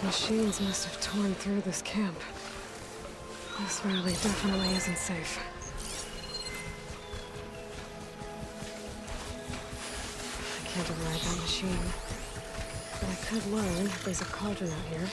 Those machines must have torn through this camp. This valley definitely isn't safe. I can't override that machine. But I could learn if there's a cauldron out here.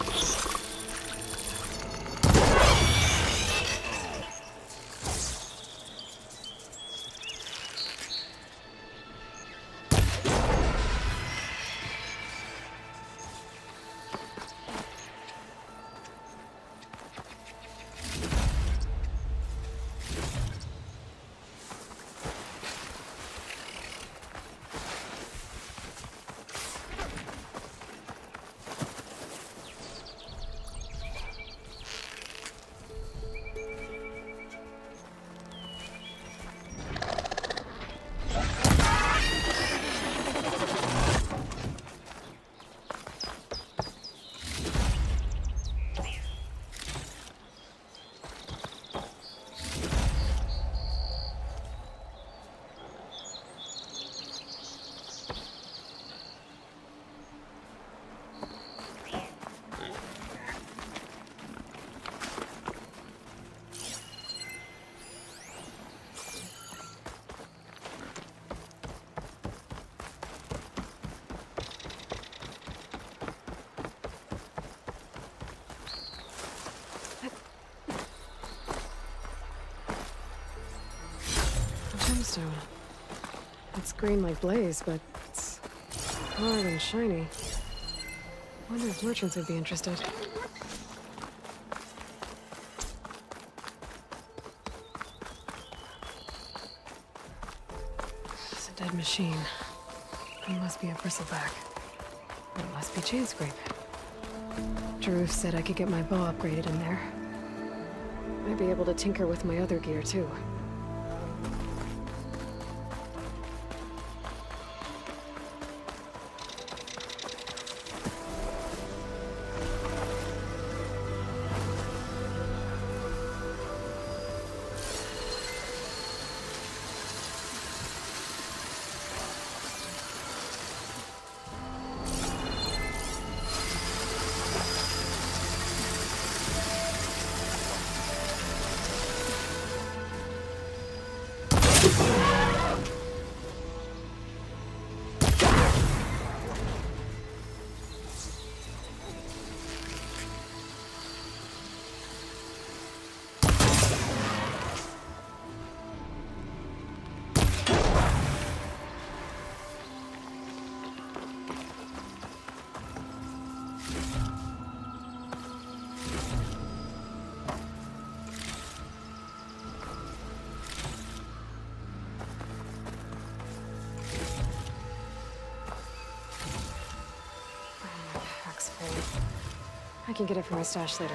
Gemstone. It's green like blaze, but it's hard and shiny. Wonder if merchants would be interested. It's a dead machine. It must be a bristleback. It must be chain scrape. Drew said I could get my bow upgraded in there. I'd be able to tinker with my other gear, too. I can get it from my stash later.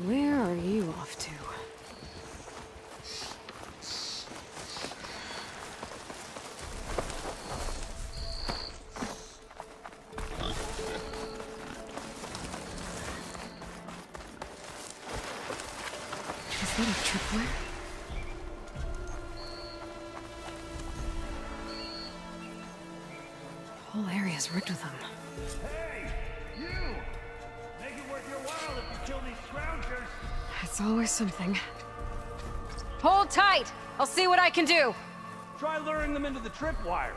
Where are you off to? Is that a tripwire? The whole area's rigged with them. Hey! You! Make it worth your while if you kill these scroungers! It's always something. Hold tight! I'll see what I can do! Try luring them into the tripwires.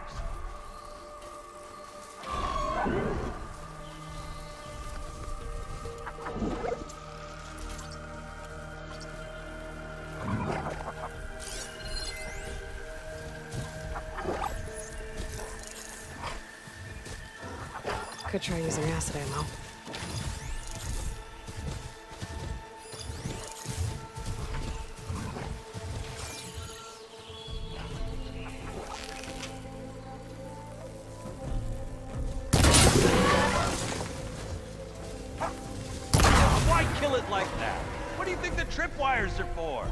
Could try using acid ammo. Why kill it like that? What do you think the tripwires are for?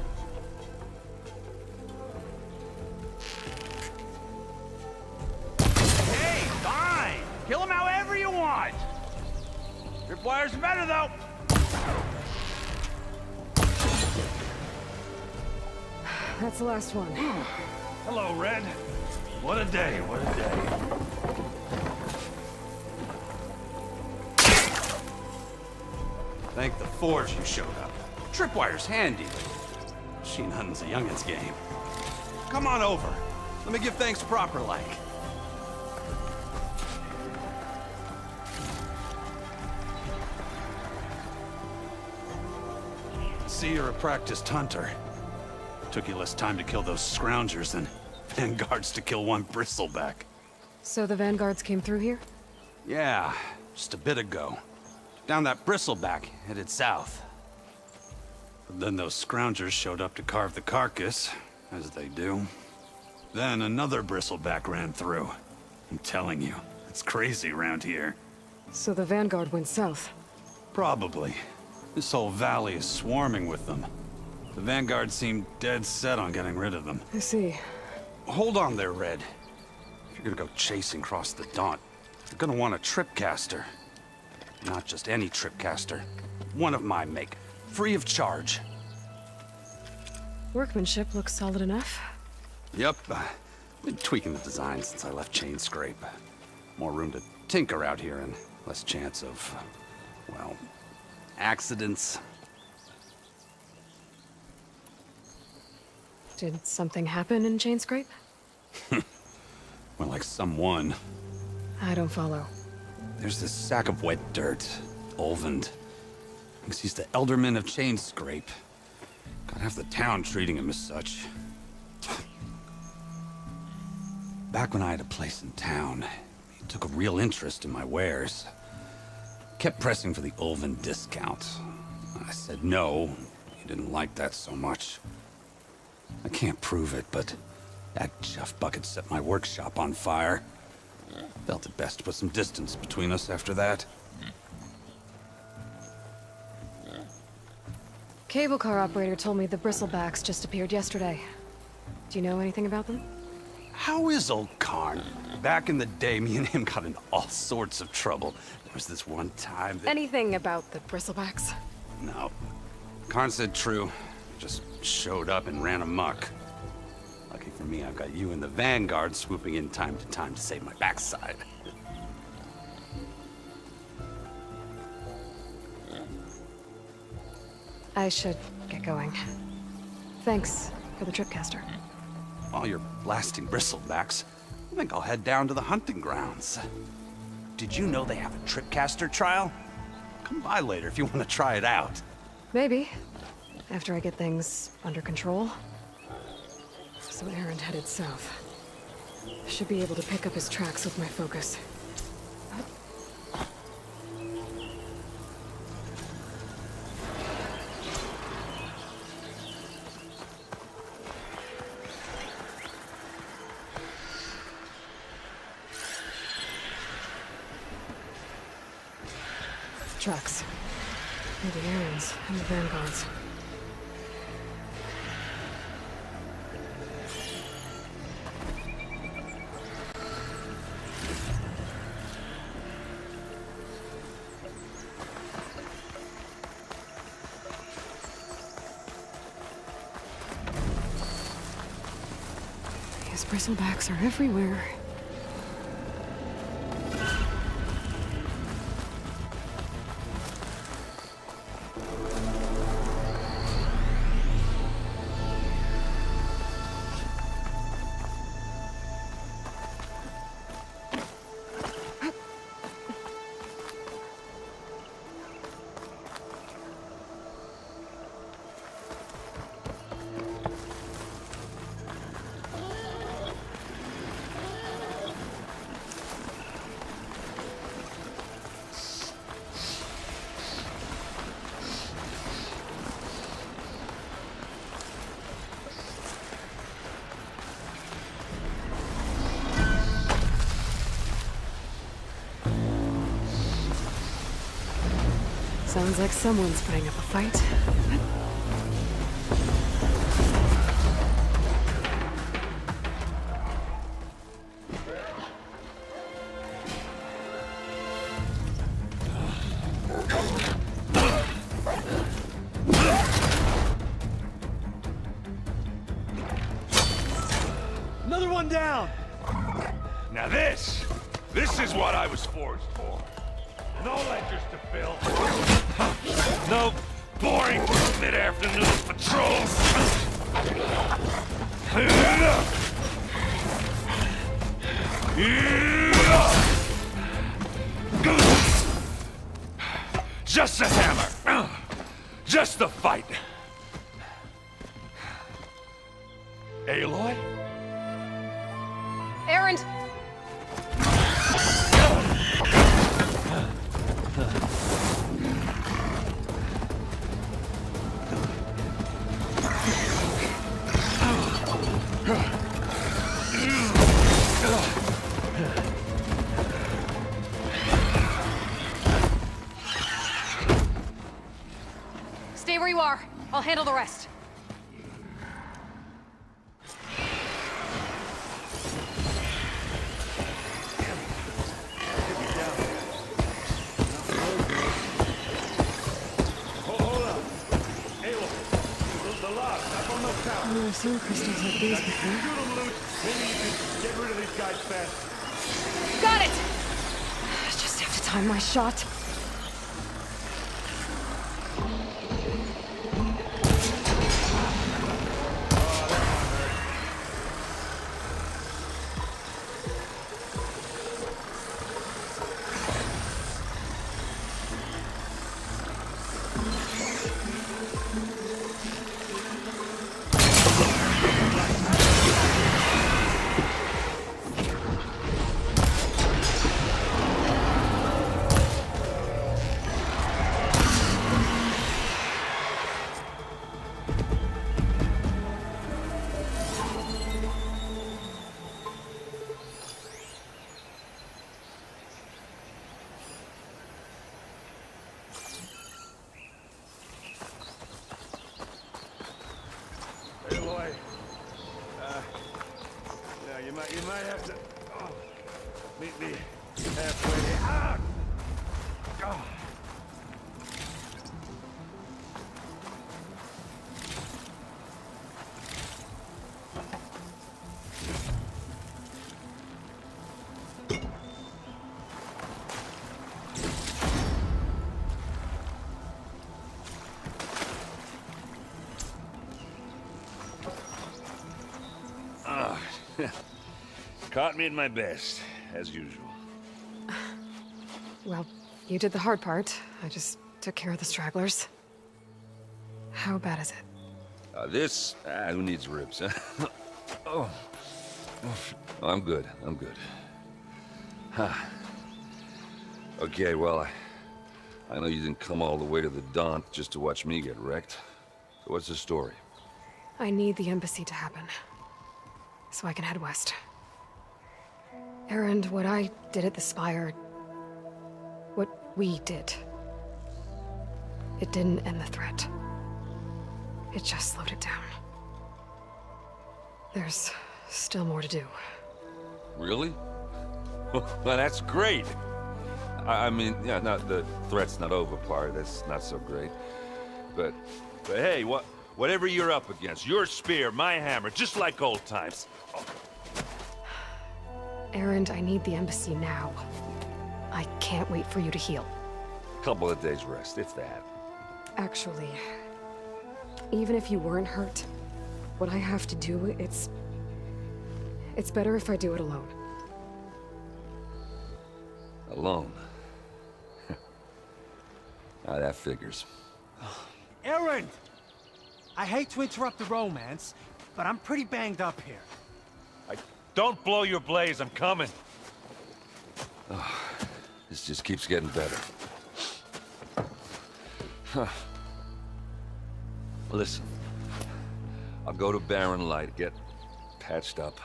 Hey, fine! Kill them however you want! Tripwires are better, though! That's the last one. Hello, Red. What a day, what a day. Thank the Forge you showed up. Tripwire's handy. Machine hunting's a youngin's game. Come on over. Let me give thanks proper like. See, you're a practiced hunter. Took you less time to kill those scroungers than vanguards to kill one bristleback. So the vanguards came through here? Yeah, just a bit ago. Down that bristleback, headed south. But then those scroungers showed up to carve the carcass, as they do. Then another bristleback ran through. I'm telling you, it's crazy around here. So the vanguard went south. Probably. This whole valley is swarming with them. The vanguard seemed dead set on getting rid of them. I see. Hold on there, Red. If you're gonna go chasing across the Daunt, you're gonna want a tripcaster. Not just any tripcaster. One of my make. Free of charge. Workmanship looks solid enough. Yep. Been tweaking the design since I left Chain Scrape. More room to tinker out here and less chance of, well, accidents. Did something happen in Chain Scrape? Well, like someone. I don't follow. There's this sack of wet dirt. Olvend. Thinks he's the Elderman of Chain Scrape. Got half the town treating him as such. Back when I had a place in town, he took a real interest in my wares. Kept pressing for the Olvend discount. I said no. He didn't like that so much. I can't prove it, but that chuff bucket set my workshop on fire. Felt it best to put some distance between us after that. Cable car operator told me the bristlebacks just appeared yesterday. Do you know anything about them? How is old Karn? Back in the day, me and him got into all sorts of trouble. There was this one time that... Anything about the bristlebacks? No. Karn said true. Just showed up and ran amok. Lucky for me, I've got you and the Vanguard swooping in time to time to save my backside. I should get going. Thanks for the tripcaster. While you're blasting bristlebacks, I think I'll head down to the hunting grounds. Did you know they have a tripcaster trial? Come by later if you want to try it out. Maybe. After I get things under control. So Aaron headed south. Should be able to pick up his tracks with my focus. Tracks. Maybe Aaron's and the Vanguard's. These bristlebacks are everywhere. Sounds like someone's putting up a fight. Another one down! Now this is what I was forged for. No ledgers to fill. No boring mid-afternoon patrols. Just a hammer. Just a fight. Aloy? Erend! Stay where you are. I'll handle the rest. I've seen crystals like these before. Shoot them loose. Maybe you can get rid of these guys fast. Got it! I just have to time my shot. Aloy. You might have to meet me halfway. Ah! Oh. Caught me at my best, as usual. Well, you did the hard part. I just took care of the stragglers. How bad is it? Who needs ribs, huh? Oh. I'm good, I'm good. Huh. Okay, well, I know you didn't come all the way to the Daunt just to watch me get wrecked. So what's the story? I need the embassy to happen, so I can head west. Erend, what I did at the Spire... what we did... it didn't end the threat. It just slowed it down. There's still more to do. Really? Well, that's great. I mean, yeah, not the threat's not over part, that's not so great. But hey, whatever you're up against, your spear, my hammer, just like old times. Oh. Erend, I need the embassy now. I can't wait for you to heal. Couple of days rest, if that. Actually, even if you weren't hurt, what I have to do, it's better if I do it alone. Alone? Ah, that figures. Erend! I hate to interrupt the romance, but I'm pretty banged up here. Don't blow your blaze, I'm coming. Oh, this just keeps getting better. Huh. Listen, I'll go to Barren Light, get patched up.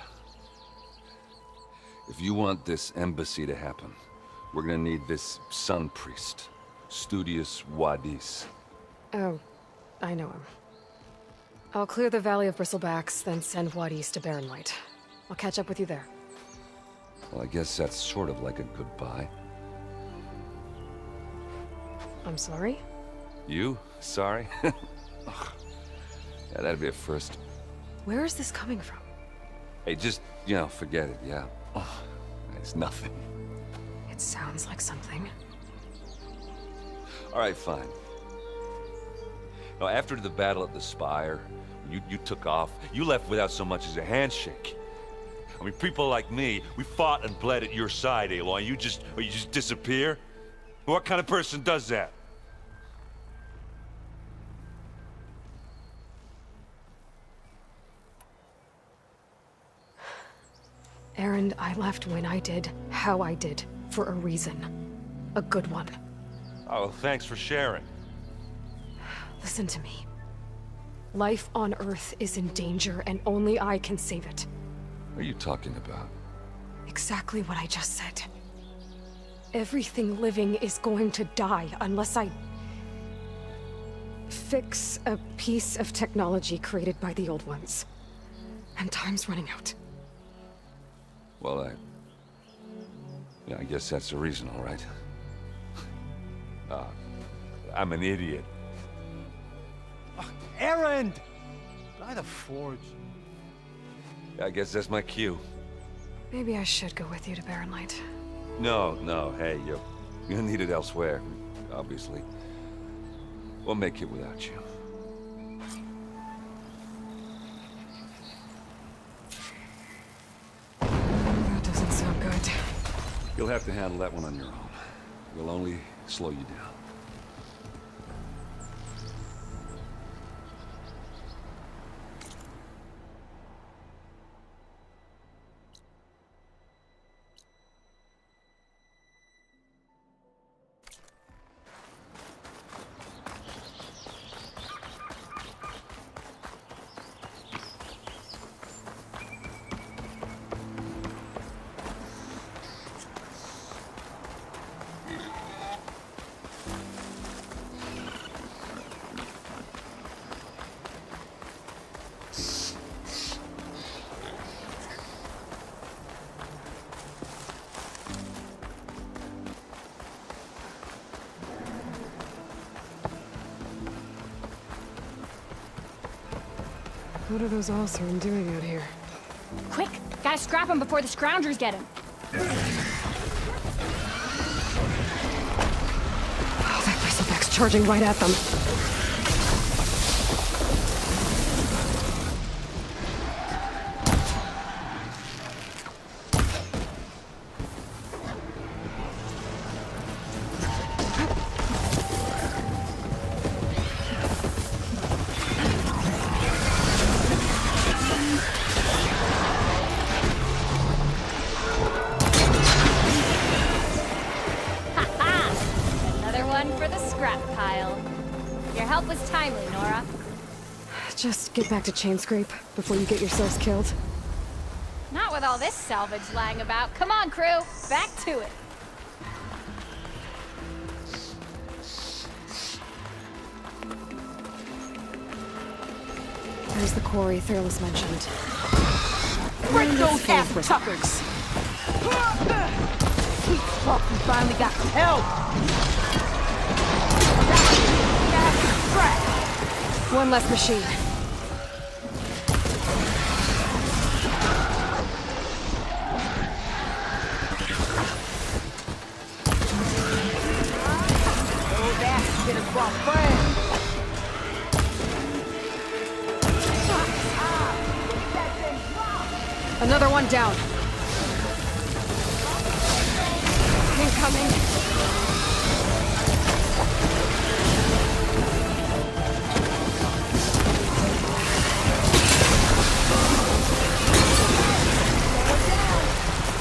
If you want this embassy to happen, we're gonna need this Sun Priest. Studious Wadis. Oh, I know him. I'll clear the Valley of Bristlebacks, then send Wadis to Barren Light. I'll catch up with you there. Well, I guess that's sort of like a goodbye. I'm sorry? You? Sorry? Ugh. Yeah, that'd be a first. Where is this coming from? Hey, just, forget it, yeah. Ugh. It's nothing. It sounds like something. All right, fine. Now, after the battle at the Spire, you took off. You left without so much as a handshake. I mean, people like me, we fought and bled at your side, Aloy. You just disappear? What kind of person does that? Erend, I left when I did, how I did, for a reason. A good one. Oh, thanks for sharing. Listen to me. Life on Earth is in danger, and only I can save it. What are you talking about? Exactly what I just said. Everything living is going to die unless I fix a piece of technology created by the old ones. And time's running out. Well, I guess that's the reason, all right. I'm an idiot. Erend! By the Forge. I guess that's my cue. Maybe I should go with you to Barren Light. No, hey, you're needed elsewhere, obviously. We'll make it without you. That doesn't sound good. You'll have to handle that one on your own. We'll only slow you down. What are those Allsern doing out here? Quick! Gotta scrap him before the Scroungers get him. Oh, that bristleback's charging right at them. Another one for the scrap pile. Your help was timely, Nora. Just get back to Chainscrape before you get yourselves killed. Not with all this salvage lying about. Come on, crew. Back to it. There's the quarry Therlus mentioned. Break those ass tuckers! Sweet fuck, we finally got some help! One less machine. Those asses get us brought friends! Another one down. Incoming.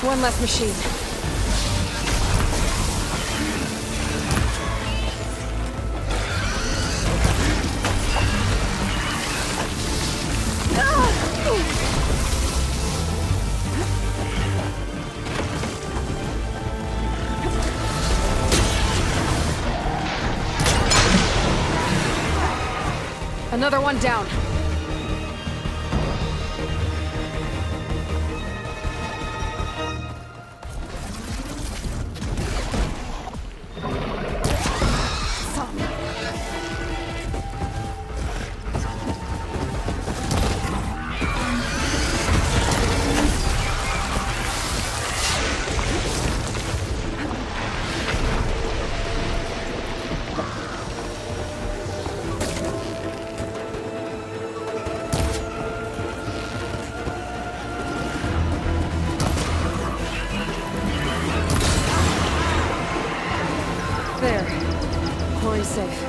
One less machine. Another one down. There. Quarry's safe.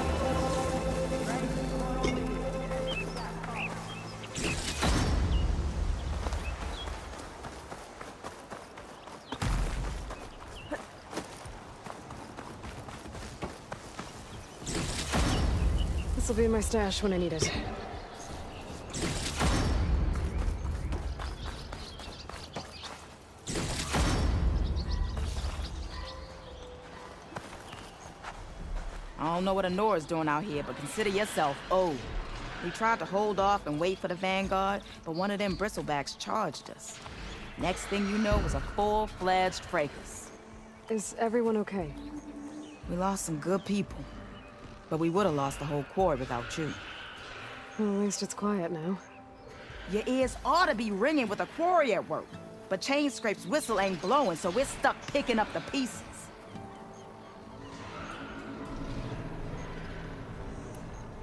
This'll be in my stash when I need it. I don't know what Honora's doing out here, but consider yourself owed. We tried to hold off and wait for the Vanguard, but one of them bristlebacks charged us. Next thing you know was a full-fledged fracas. Is everyone okay? We lost some good people, but we would have lost the whole quarry without you. Well, at least it's quiet now. Your ears ought to be ringing with a quarry at work, but Chain Scrape's whistle ain't blowing, so we're stuck picking up the pieces.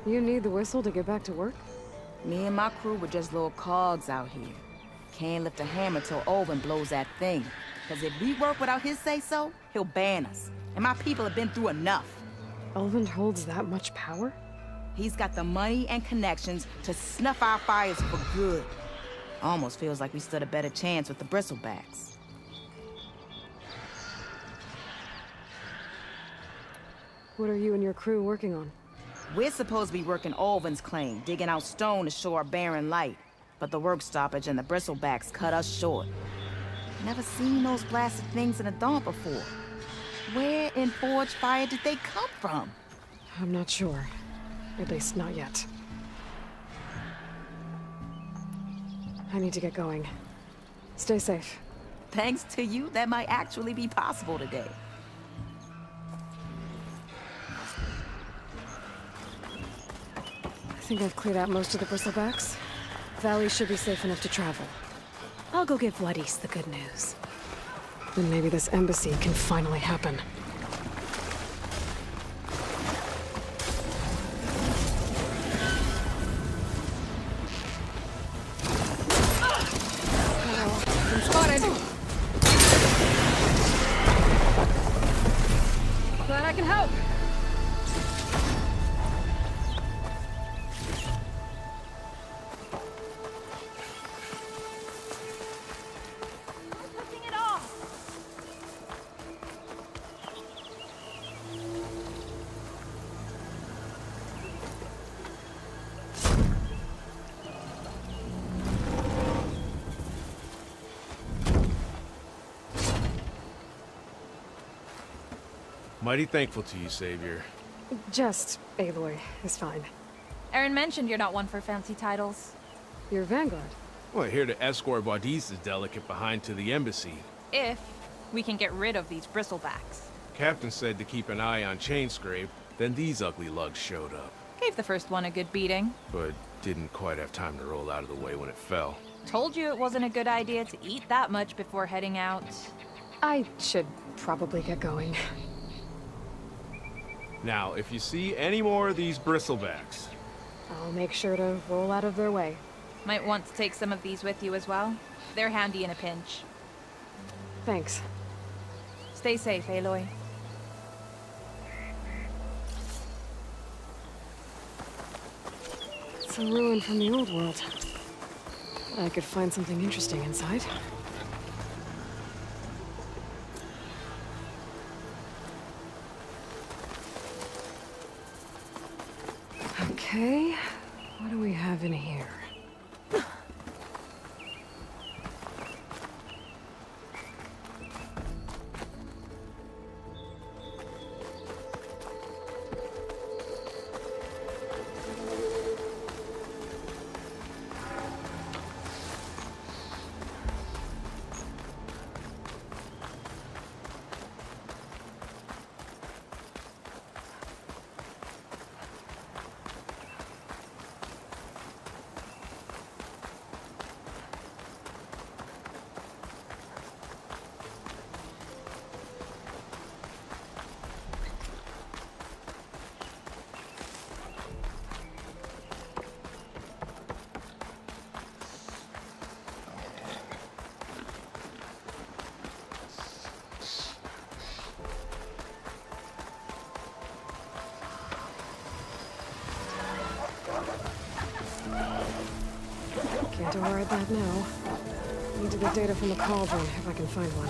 You need the whistle to get back to work? Me and my crew were just little cogs out here. Can't lift a hammer till Olvin blows that thing. Cause if we work without his say-so, he'll ban us. And my people have been through enough. Elvin holds that much power? He's got the money and connections to snuff our fires for good. Almost feels like we stood a better chance with the bristlebacks. What are you and your crew working on? We're supposed to be working Olvin's claim, digging out stone to show our barren light. But the work stoppage and the bristlebacks cut us short. Never seen those blasted things in a dawn before. Where in Forge Fire did they come from? I'm not sure. At least not yet. I need to get going. Stay safe. Thanks to you, that might actually be possible today. I think I've cleared out most of the bristlebacks. Valley should be safe enough to travel. I'll go give Vladis the good news. Then maybe this embassy can finally happen. Been spotted! Glad I can help! Mighty thankful to you, Savior. Just Aloy is fine. Aaron mentioned you're not one for fancy titles. You're Vanguard. Well, here to escort Wadis' delicate behind to the embassy. If we can get rid of these bristlebacks. Captain said to keep an eye on Chain Scrape, then these ugly lugs showed up. Gave the first one a good beating. But didn't quite have time to roll out of the way when it fell. Told you it wasn't a good idea to eat that much before heading out. I should probably get going. Now, if you see any more of these bristlebacks... I'll make sure to roll out of their way. Might want to take some of these with you as well. They're handy in a pinch. Thanks. Stay safe, Aloy. It's a ruin from the old world. I could find something interesting inside. Okay, what do we have in here? Can't override that now. Need to get data from the cauldron, if I can find one.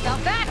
Stop that!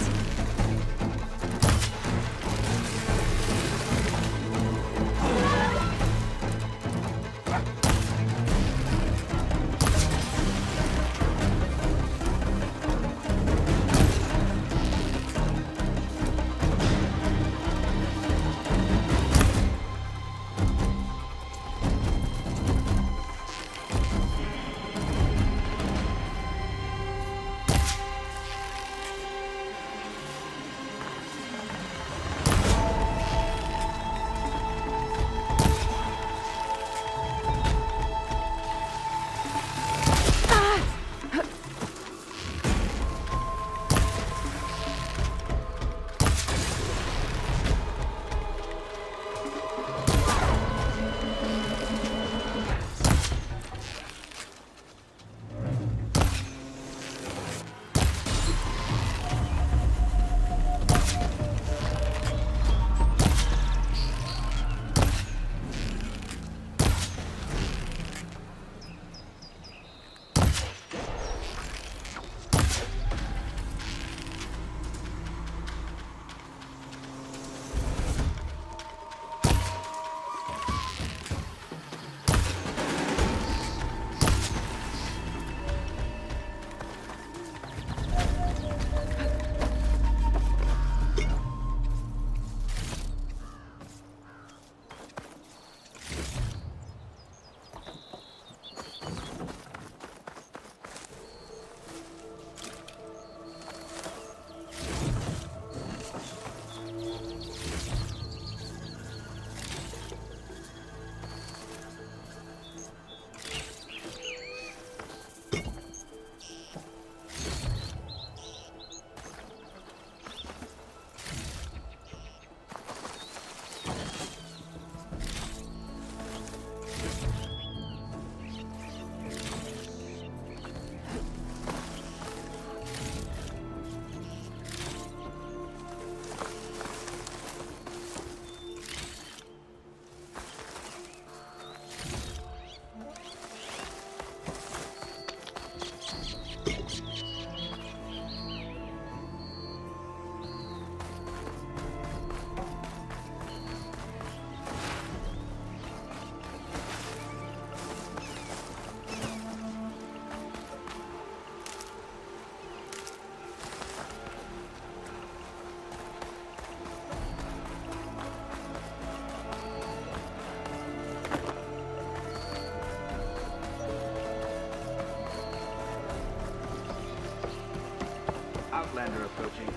Outlander approaching.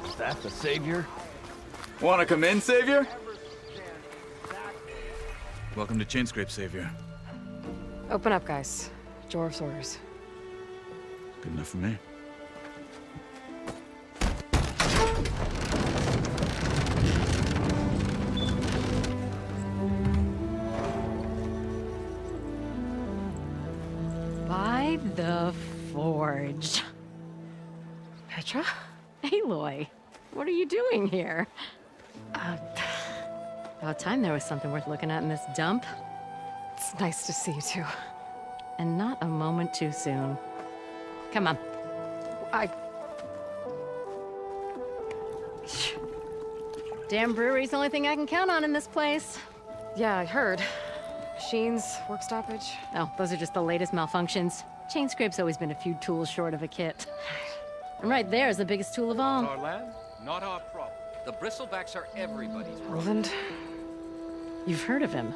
Is that the savior? Wanna come in, Savior? Welcome to Chainscrape, Savior. Open up, guys. Jorv's orders. Good enough for me. By the forge. Petra? Aloy, what are you doing here? About time there was something worth looking at in this dump. It's nice to see you too. And not a moment too soon. Come on. Damn brewery's the only thing I can count on in this place. Yeah, I heard. Machines, work stoppage. Oh, those are just the latest malfunctions. Chainscrape's always been a few tools short of a kit. And right there is the biggest tool of all. Our land, not our problem. The bristlebacks are everybody's. Roland? You've heard of him,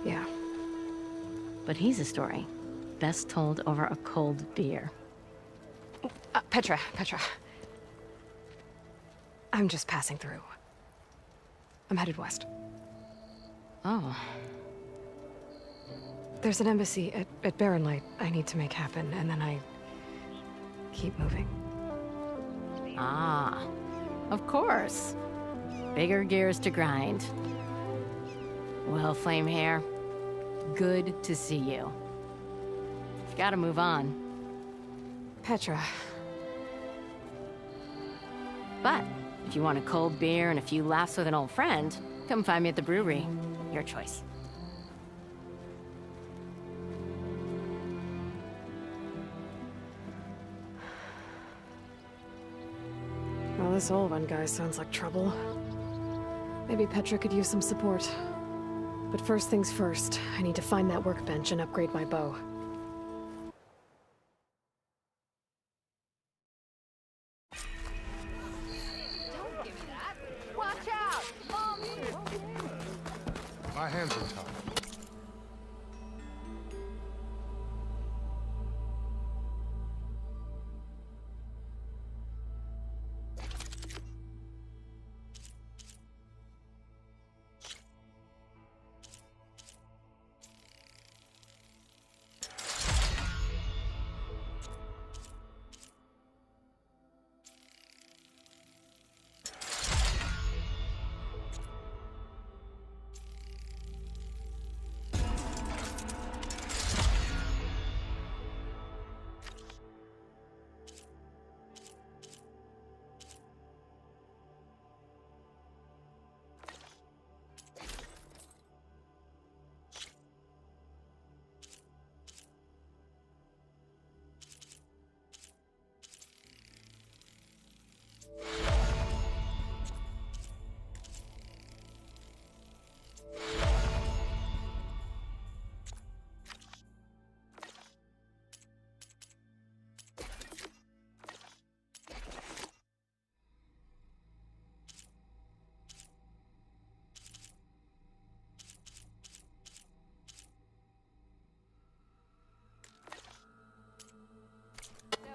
Yeah. but he's a story best told over a cold beer. Petra. I'm just passing through. I'm headed west. Oh, There's an embassy at Barren Light I need to make happen, and then I keep moving. ah, of course. Bigger gears to grind. Well, Flame Hair, good to see you. You've got to move on. Petra. But if you want a cold beer and a few laughs with an old friend, come find me at the brewery. Your choice. Well, this Olvan guy sounds like trouble. Maybe Petra could use some support. But first things first, I need to find that workbench and upgrade my bow. Watch out! My hands are tied.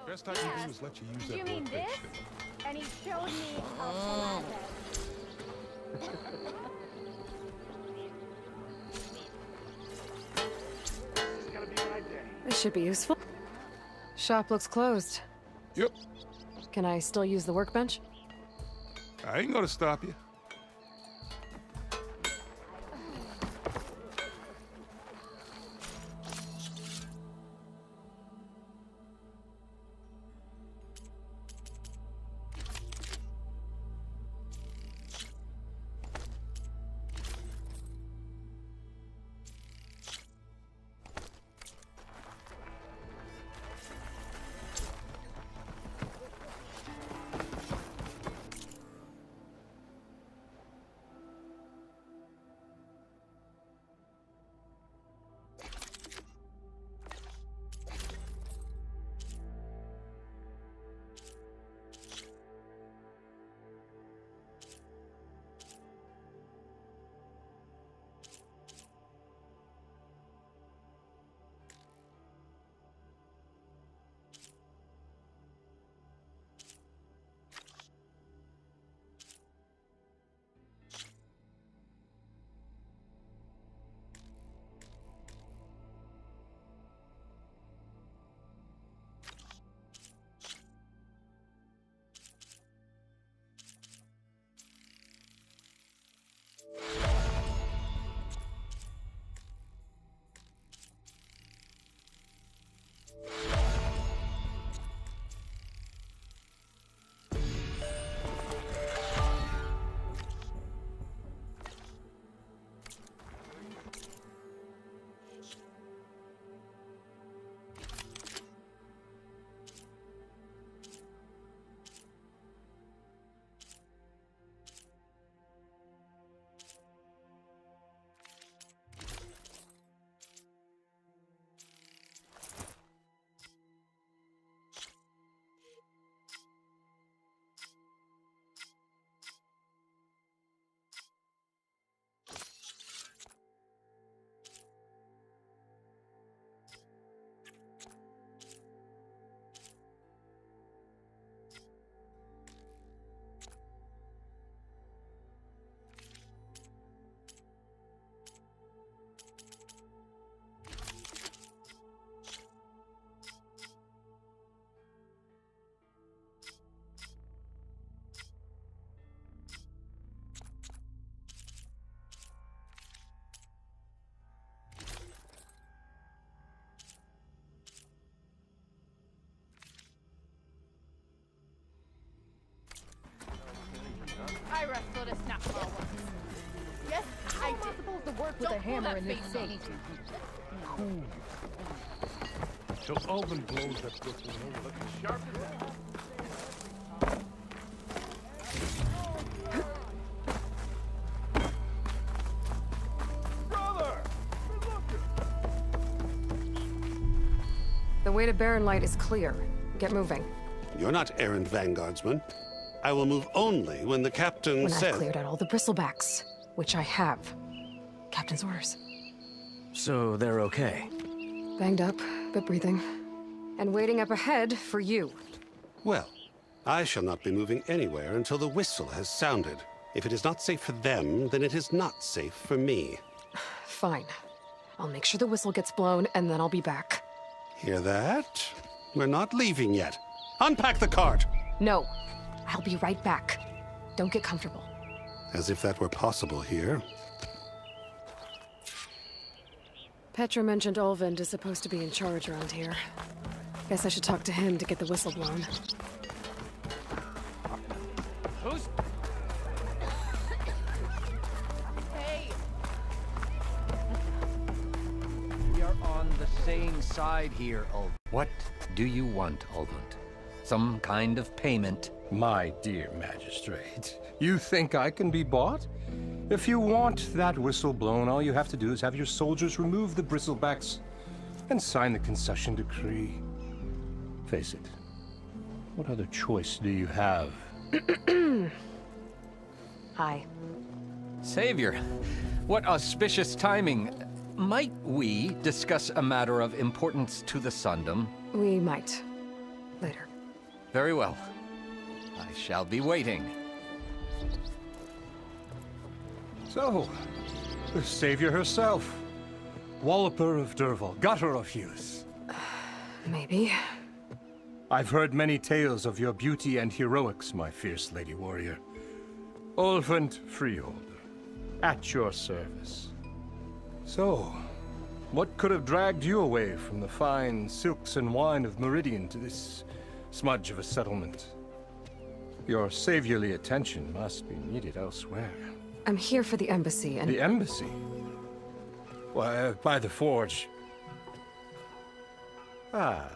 Best I can do is let you use that You mean workbench. this? And he showed me how This should be useful. Shop looks closed. Yep. Can I still use the workbench? I ain't gonna stop you. with a hammer in this safe. Cool. So Alvin blows that Brooklyn over looking sharp as that. The way to Barren Light is clear. Get moving. You're not errant vanguardsman. I will move only when the captain When says... I've cleared out all the bristlebacks, which I have. Captain's orders. So they're okay? Banged up, but breathing. And waiting up ahead for you. Well, I shall not be moving anywhere until the whistle has sounded. If it is not safe for them, then it is not safe for me. Fine. I'll make sure the whistle gets blown, and then I'll be back. Hear that? We're not leaving yet. Unpack the cart! No. I'll be right back. Don't get comfortable. As if that were possible here. Petra mentioned Olvind is supposed to be in charge around here. Guess I should talk to him to get the whistle blown. Who's... Hey! We are on the same side here, Ulvund. What do you want, Ulvund? Some kind of payment? My dear magistrate, you think I can be bought? If you want that whistle blown, all you have to do is have your soldiers remove the bristlebacks and sign the concession decree. Face it, what other choice do you have? Hi. Savior, what auspicious timing. Might we discuss a matter of importance to the Sundom? We might. Later. Very well. I shall be waiting. So, the savior herself. Walloper of Derval, gutter of youth. Maybe. I've heard many tales of your beauty and heroics, my fierce lady warrior. Ulvund Freeholder, at your service. So, what could have dragged you away from the fine silks and wine of Meridian to this smudge of a settlement? Your saviorly attention must be needed elsewhere. I'm here for the embassy and... The embassy? Why, by the forge. Ah.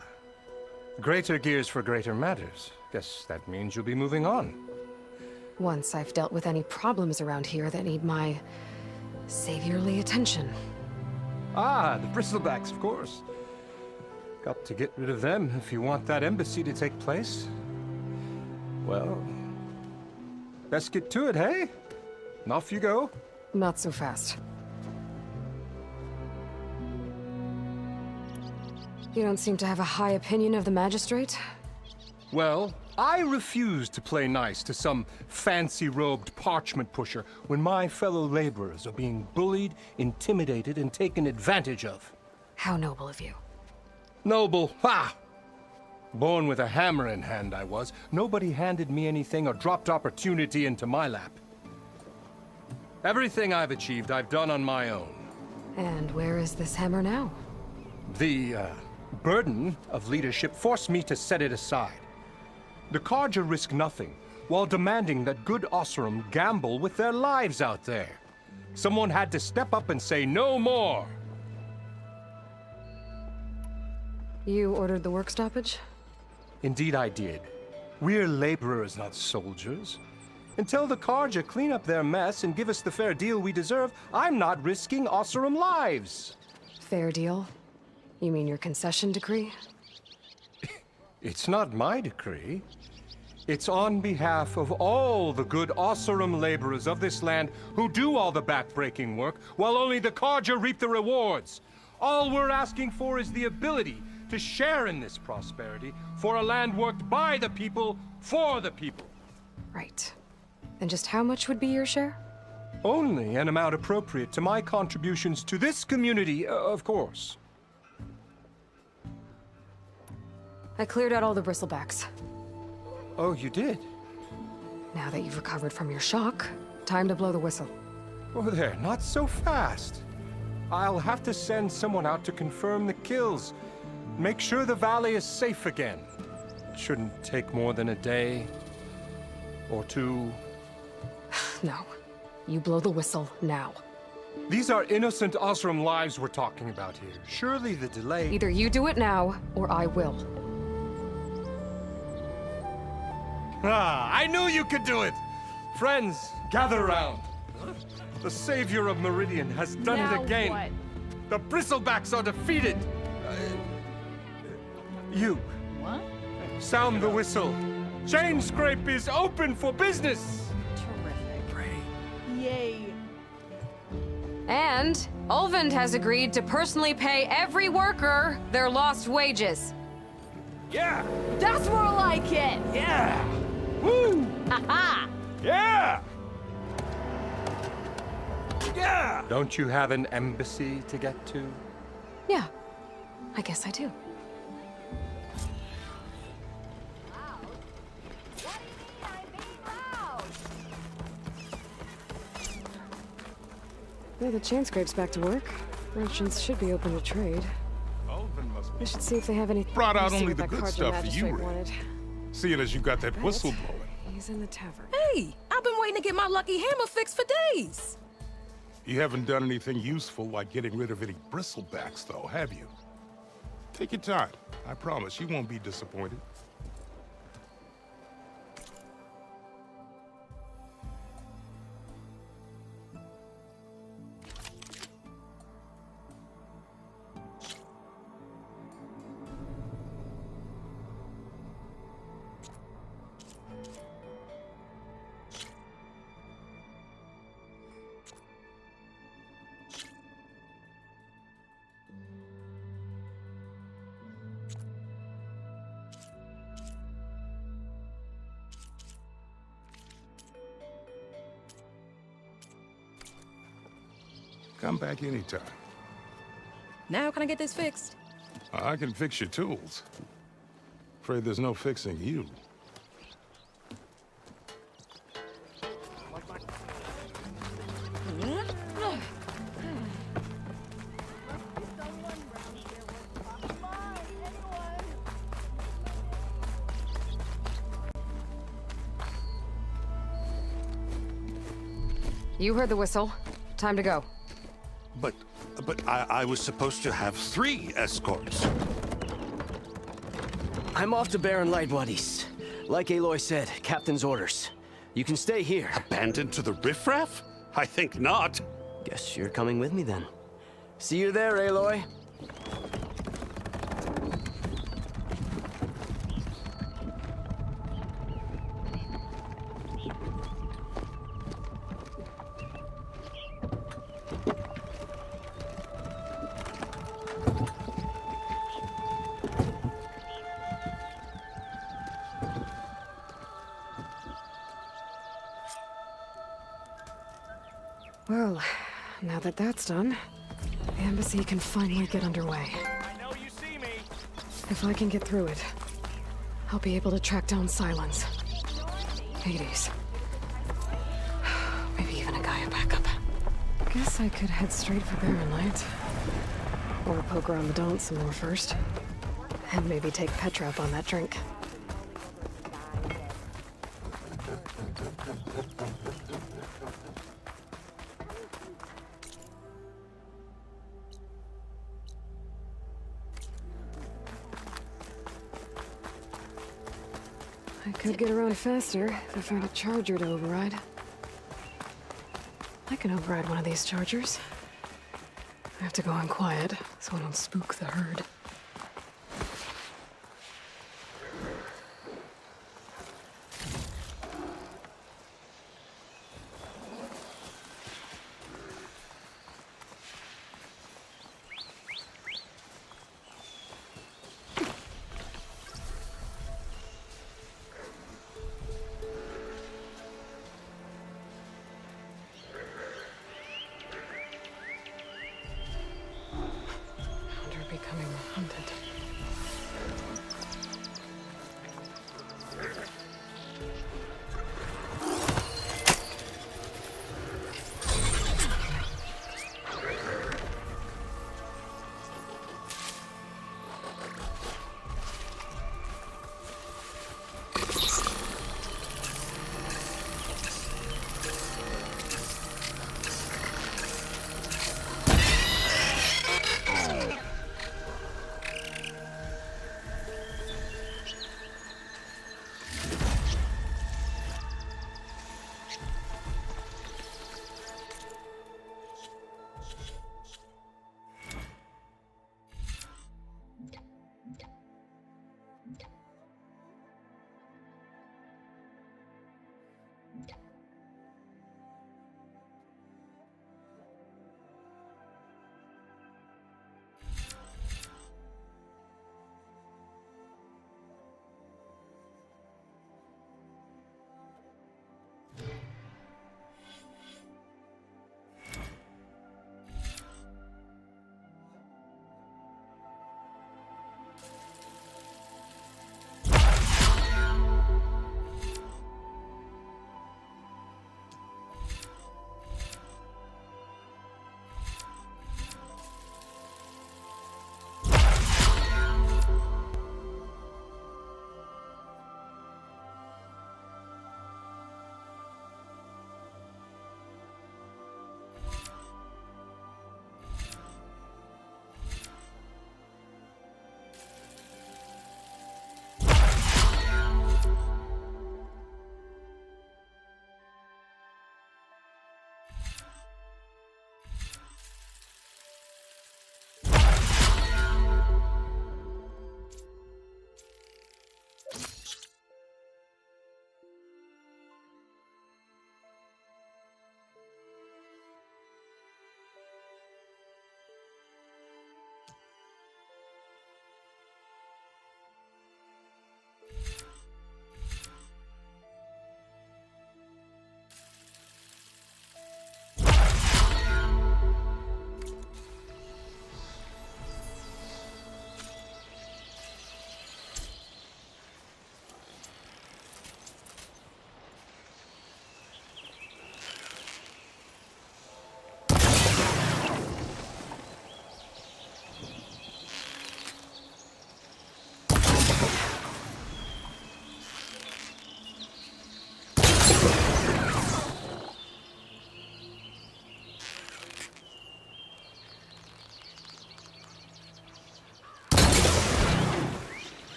Greater gears for greater matters. Guess that means you'll be moving on. Once I've dealt with any problems around here that need my... saviorly attention. Ah, the bristlebacks, of course. Got to get rid of them if you want that embassy to take place. Well, best get to it, hey? And off you go. Not so fast. You don't seem to have a high opinion of the magistrate? Well, I refuse to play nice to some fancy-robed parchment pusher when my fellow laborers are being bullied, intimidated, and taken advantage of. How noble of you. Noble, ha! Born with a hammer in hand, I was. Nobody handed me anything or dropped opportunity into my lap. Everything I've achieved, I've done on my own. And where is this hammer now? The, burden of leadership forced me to set it aside. The Carja risk nothing, while demanding that good Osseram gamble with their lives out there. Someone had to step up and say no more! You ordered the work stoppage? Indeed I did. We're laborers, not soldiers. Until the Carja clean up their mess and give us the fair deal we deserve, I'm not risking Osseram lives. Fair deal? You mean your concession decree? It's not my decree. It's on behalf of all the good Osseram laborers of this land who do all the backbreaking work, while only the Carja reap the rewards. All we're asking for is the ability to share in this prosperity for a land worked by the people, for the people. Right. And just how much would be your share? Only an amount appropriate to my contributions to this community, of course. I cleared out all the bristlebacks. Oh, you did? Now that you've recovered from your shock, time to blow the whistle. Oh, there, not so fast. I'll have to send someone out to confirm the kills. Make sure the valley is safe again. It shouldn't take more than a day. Or two. No. You blow the whistle now. These are innocent Osram lives we're talking about here. Surely the delay... Either you do it now, or I will. Ah, I knew you could do it! Friends, gather around. The savior of Meridian has done Now it again. what? The Bristlebacks are defeated. You. What? Sound the whistle. Chainscrape is open for business. Terrific. Yay. And Ulvund has agreed to personally pay every worker their lost wages. Yeah! That's more like it. Yeah! Woo! Ha-ha. Yeah! Yeah! Don't you have an embassy to get to? Yeah, I guess I do. Well, the Chainscrape's back to work. Merchants should be open to trade. I should see if they have any. Brought out see only what the that good Carja stuff for you, magistrate Ray. wanted. Seeing as you got that Bet whistle blowing. He's in the tavern. Hey, I've been waiting to get my lucky hammer fixed for days. You haven't done anything useful like getting rid of any bristlebacks, though, have you? Take your time. I promise you won't be disappointed. Come back anytime. Now can I get this fixed? I can fix your tools. Afraid there's no fixing you. You heard the whistle. Time to go. But I was supposed to have 3 escorts. I'm off to Baron Lightwaddy's. Like Aloy said, Captain's orders. You can stay here. Abandoned to the riffraff? I think not. Guess you're coming with me then. See you there, Aloy. Well, now that that's done, the embassy can finally get underway. I know you see me. If I can get through it, I'll be able to track down Silence, Hades, maybe even a Gaia backup. Guess I could head straight for Baron Light. Or poke around the Daunt some more first. And maybe take Petra up on that drink. I could get around faster if I found a charger to override. I can override one of these chargers. I have to go in quiet, so I don't spook the herd. Becoming hunted.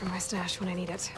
from my stash when I need it.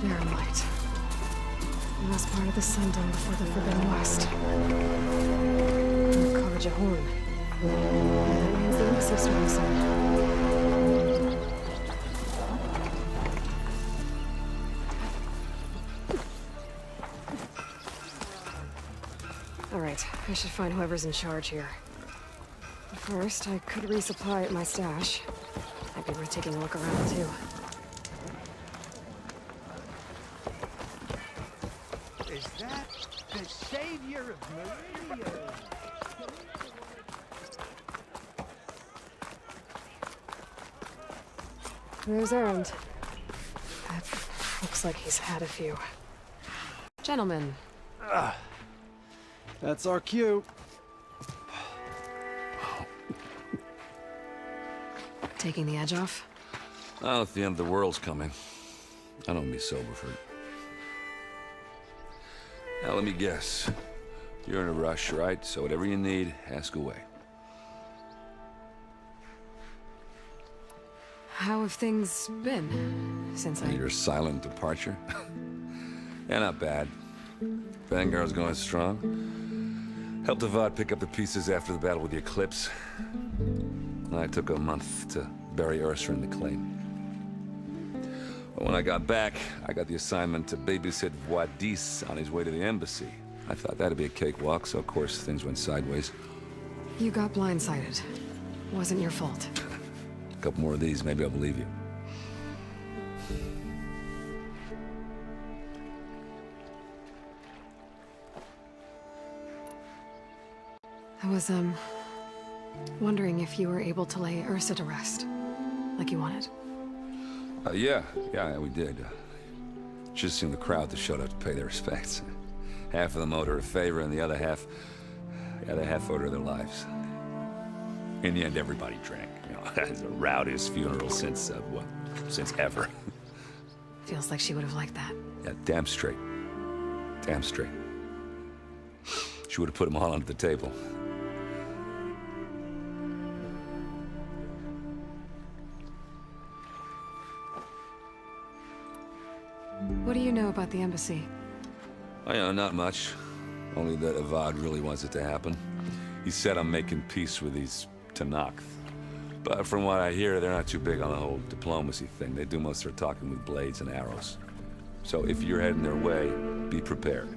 Light. The last part of the Sundom before the Forbidden West. Carja Horn. That means the embassy starting soon. Alright, I should find whoever's in charge here. But first, I could resupply at my stash. Might be worth taking a look around, too. Is that the savior of Maria? Who's errand? That looks like he's had a few. Gentlemen. That's our cue. Taking the edge off? Well, if the end of the world's coming, I don't be sober for it. Now, let me guess. You're in a rush, right? So whatever you need, ask away. How have things been since Your silent departure? Yeah, not bad. Vanguard's going strong. Helped Avad pick up the pieces after the battle with the Eclipse. I took a month to bury Ursa in the claim. But when I got back, I got the assignment to babysit Wadis on his way to the embassy. I thought that'd be a cakewalk, so of course things went sideways. You got blindsided. Wasn't your fault. A couple more of these, maybe I'll believe you. I was, wondering if you were able to lay Ursa to rest, like you wanted. Yeah, we did. Just seen the crowd that showed up to pay their respects. Half of them owed her a favor, and the other half owed her their lives. In the end, everybody drank. You know, it was the rowdiest funeral since ever. Feels like she would have liked that. Yeah, damn straight. Damn straight. She would have put them all under the table. What do you know about the embassy? Oh, yeah, not much. Only that Avad really wants it to happen. He said I'm making peace with these Tanakh. But from what I hear, they're not too big on the whole diplomacy thing. They do most of their talking with blades and arrows. So if you're heading their way, be prepared.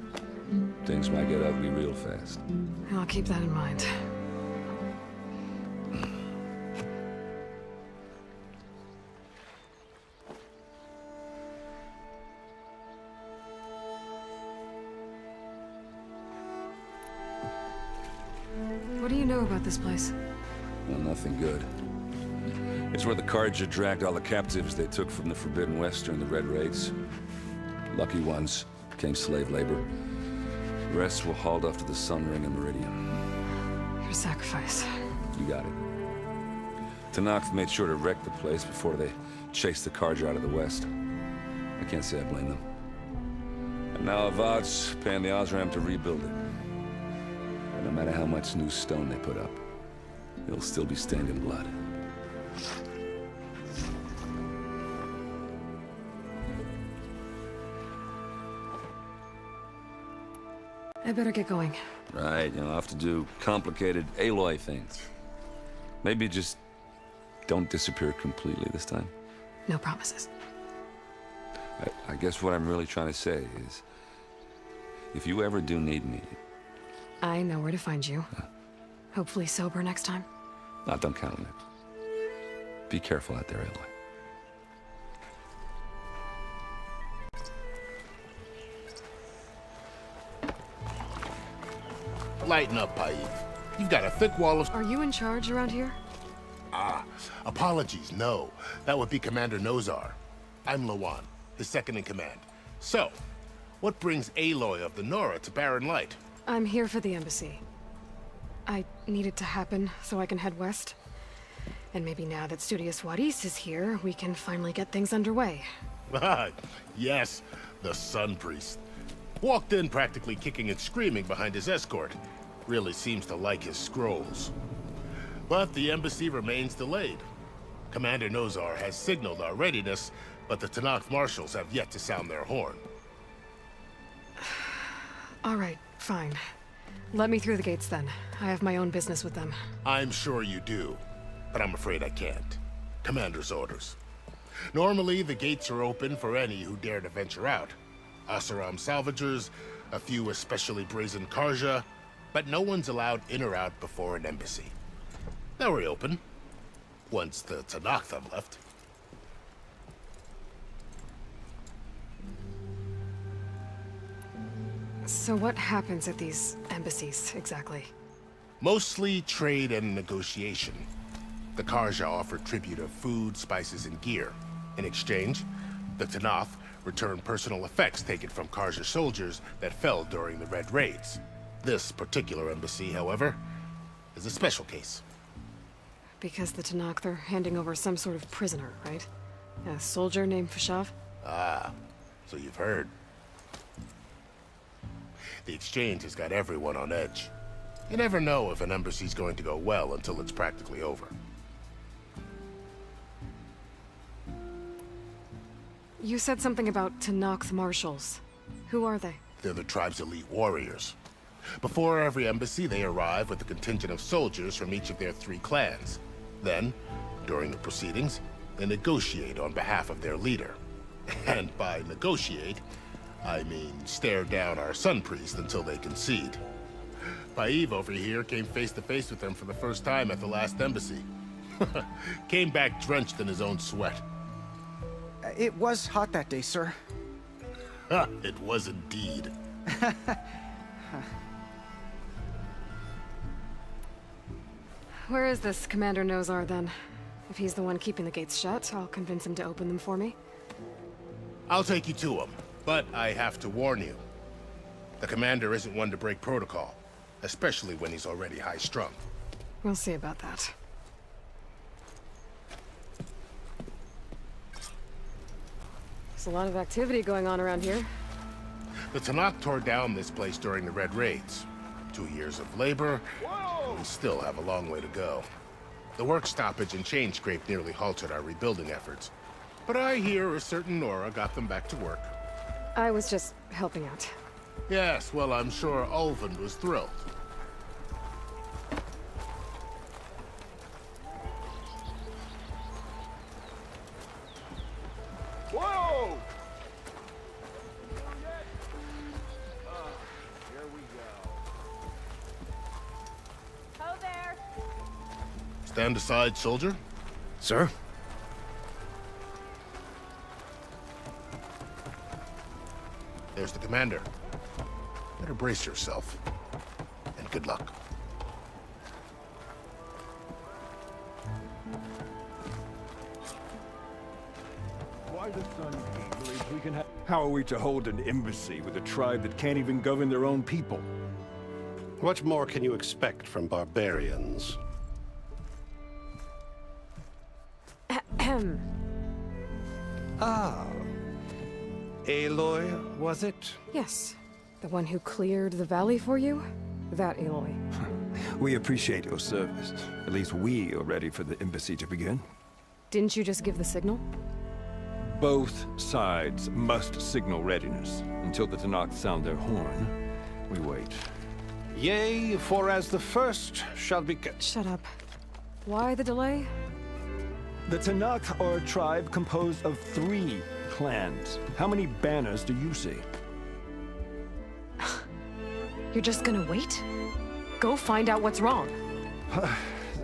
Things might get ugly real fast. I'll keep that in mind. know about this place? Well, nothing good. It's where the Carja dragged all the captives they took from the Forbidden West during the Red Raids. Lucky ones became slave labor. The rest were hauled off to the Sun Ring and Meridian. Your sacrifice. You got it. Tanakh made sure to wreck the place before they chased the Carja out of the West. I can't say I blame them. And now Avad's paying the Osram to rebuild it. And no matter how much new stone they put up, it'll still be stained in blood. I better get going. Right, I'll have to do complicated Aloy things. Maybe just don't disappear completely this time. No promises. I guess what I'm really trying to say is, if you ever do need me... I know where to find you. Hopefully sober next time. Don't count on it. Be careful out there, Aloy. Lighten up, Paiv. You've got a thick wall of... Are you in charge around here? Apologies, no. That would be Commander Nozar. I'm Lawan, his second in command. So, what brings Aloy of the Nora to Barren Light? I'm here for the embassy. I need it to happen so I can head west. And maybe now that Studious Wadis is here, we can finally get things underway. Yes, the Sun Priest. Walked in practically kicking and screaming behind his escort. Really seems to like his scrolls. But the embassy remains delayed. Commander Nozar has signaled our readiness, but the Tanakh marshals have yet to sound their horn. All right, fine. Let me through the gates then. I have my own business with them. I'm sure you do, but I'm afraid I can't. Commander's orders. Normally, the gates are open for any who dare to venture out. Asaram salvagers, a few especially brazen Carja, but no one's allowed in or out before an embassy. They'll reopen, once the Tanakh have left. So what happens at these embassies, exactly? Mostly trade and negotiation. The Carja offer tribute of food, spices, and gear. In exchange, the Tanakh return personal effects taken from Carja soldiers that fell during the Red Raids. This particular embassy, however, is a special case. Because the Tanakh, they're handing over some sort of prisoner, right? A soldier named Fashav? So you've heard. The exchange has got everyone on edge. You never know if an embassy's going to go well until it's practically over. You said something about Tanakh marshals. Who are they? They're the tribe's elite warriors. Before every embassy, they arrive with a contingent of soldiers from each of their 3 clans. Then, during the proceedings, they negotiate on behalf of their leader. And by negotiate, I mean stare down our Sun Priest until they concede. Paiv over here came face to face with them for the first time at the last embassy. Came back drenched in his own sweat. It was hot that day, sir. It was indeed. Where is this Commander Nozar, then? If he's the one keeping the gates shut, I'll convince him to open them for me. I'll take you to him, but I have to warn you. The commander isn't one to break protocol, especially when he's already high-strung. We'll see about that. There's a lot of activity going on around here. The Tanakh tore down this place during the Red Raids. 2 years of labor, and we still have a long way to go. The work stoppage and chain scrape nearly halted our rebuilding efforts. But I hear a certain Nora got them back to work. I was just helping out. Yes, well, I'm sure Ulvin was thrilled. Whoa! Ho there. Stand aside, soldier. Sir? There's the commander. Better brace yourself. And good luck. How are we to hold an embassy with a tribe that can't even govern their own people? What more can you expect from barbarians? Ahem. Ah. Aloy, was it? Yes. The one who cleared the valley for you? That Aloy. We appreciate your service. At least we are ready for the embassy to begin. Didn't you just give the signal? Both sides must signal readiness. Until the Tanakh sound their horn, we wait. Yea, for as the first shall be... Shut up. Why the delay? The Tanakh are a tribe composed of 3 clans. How many banners do you see? You're just gonna wait? Go find out what's wrong.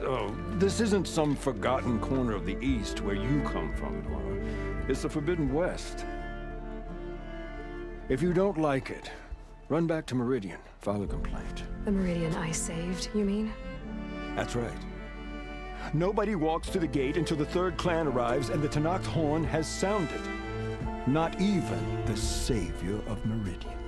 Oh, this isn't some forgotten corner of the East where you come from, Dora. It's the Forbidden West. If you don't like it, run back to Meridian, file a complaint. The Meridian I saved, you mean? That's right. Nobody walks to the gate until the 3rd clan arrives and the Tanakh's horn has sounded. Not even the savior of Meridian.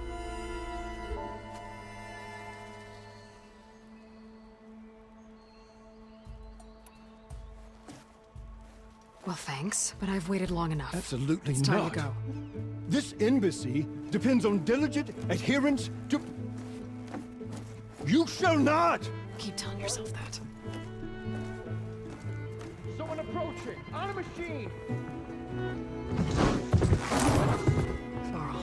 Well, thanks, but I've waited long enough. Absolutely it's time not. to go. This embassy depends on diligent adherence to... You shall not! Keep telling yourself that. Someone approaching! On a machine! Varl.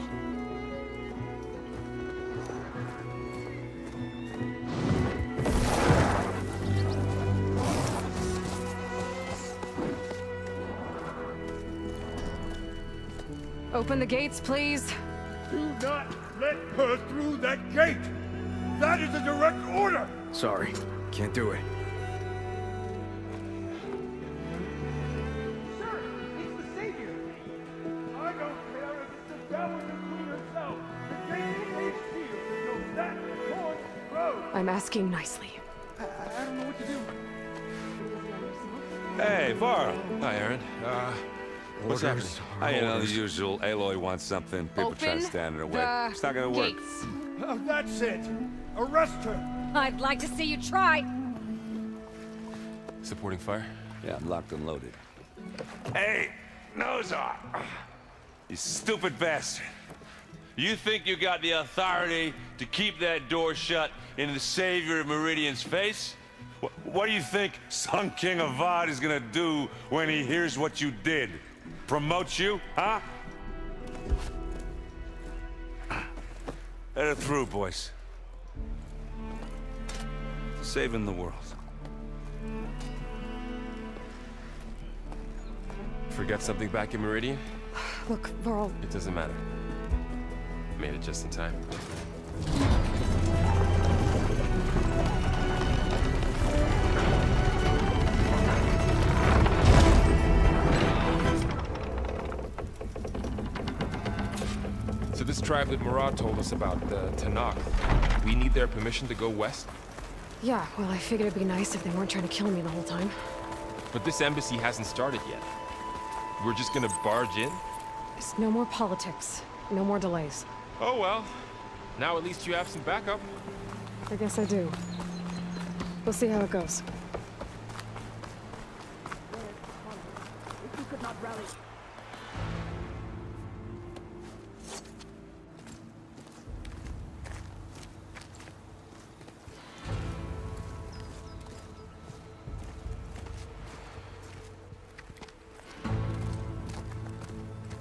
Open the gates, please. Do not let her through that gate! That is a direct order! Sorry, can't do it. Sir, it's the savior! I don't care if it's the Dowager Queen herself! The gate is sealed, so that horn grows! I'm asking nicely. I don't know what to do. Hey, Varl. Hi, Aaron. What's happening? You know, the usual. Aloy wants something. People try to stand in her way. It's not gonna work. Oh, that's it! Arrest her! I'd like to see you try. Supporting fire? Yeah, I'm locked and loaded. Hey, Nozar! You stupid bastard. You think you got the authority to keep that door shut in the savior of Meridian's face? What do you think Sun King Avad is gonna do when he hears what you did? Promote you, huh? Let her through, boys. Saving the world. Forget something back in Meridian? Look, Varl. It doesn't matter. Made it just in time. So this tribe that Murad told us about, the Tanakh, we need their permission to go west? Yeah, well, I figured it'd be nice if they weren't trying to kill me the whole time. But this embassy hasn't started yet. We're just gonna barge in? There's no more politics. No more delays. Oh well. Now at least you have some backup. I guess I do. We'll see how it goes.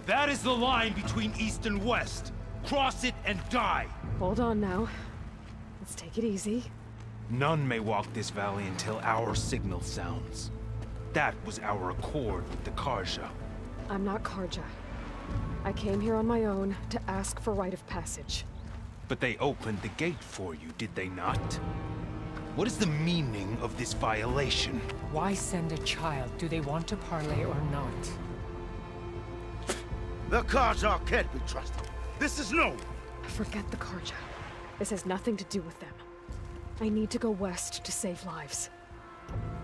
That is the line between East and West. Cross it and die. Hold on now. Let's take it easy. None may walk this valley until our signal sounds. That was our accord with the Karja. I'm not Karja. I came here on my own to ask for rite of passage. But they opened the gate for you, did they not? What is the meaning of this violation? Why send a child? Do they want to parley or not? The Karja can't be trusted. This is no. Forget the Karja. This has nothing to do with them. I need to go west to save lives.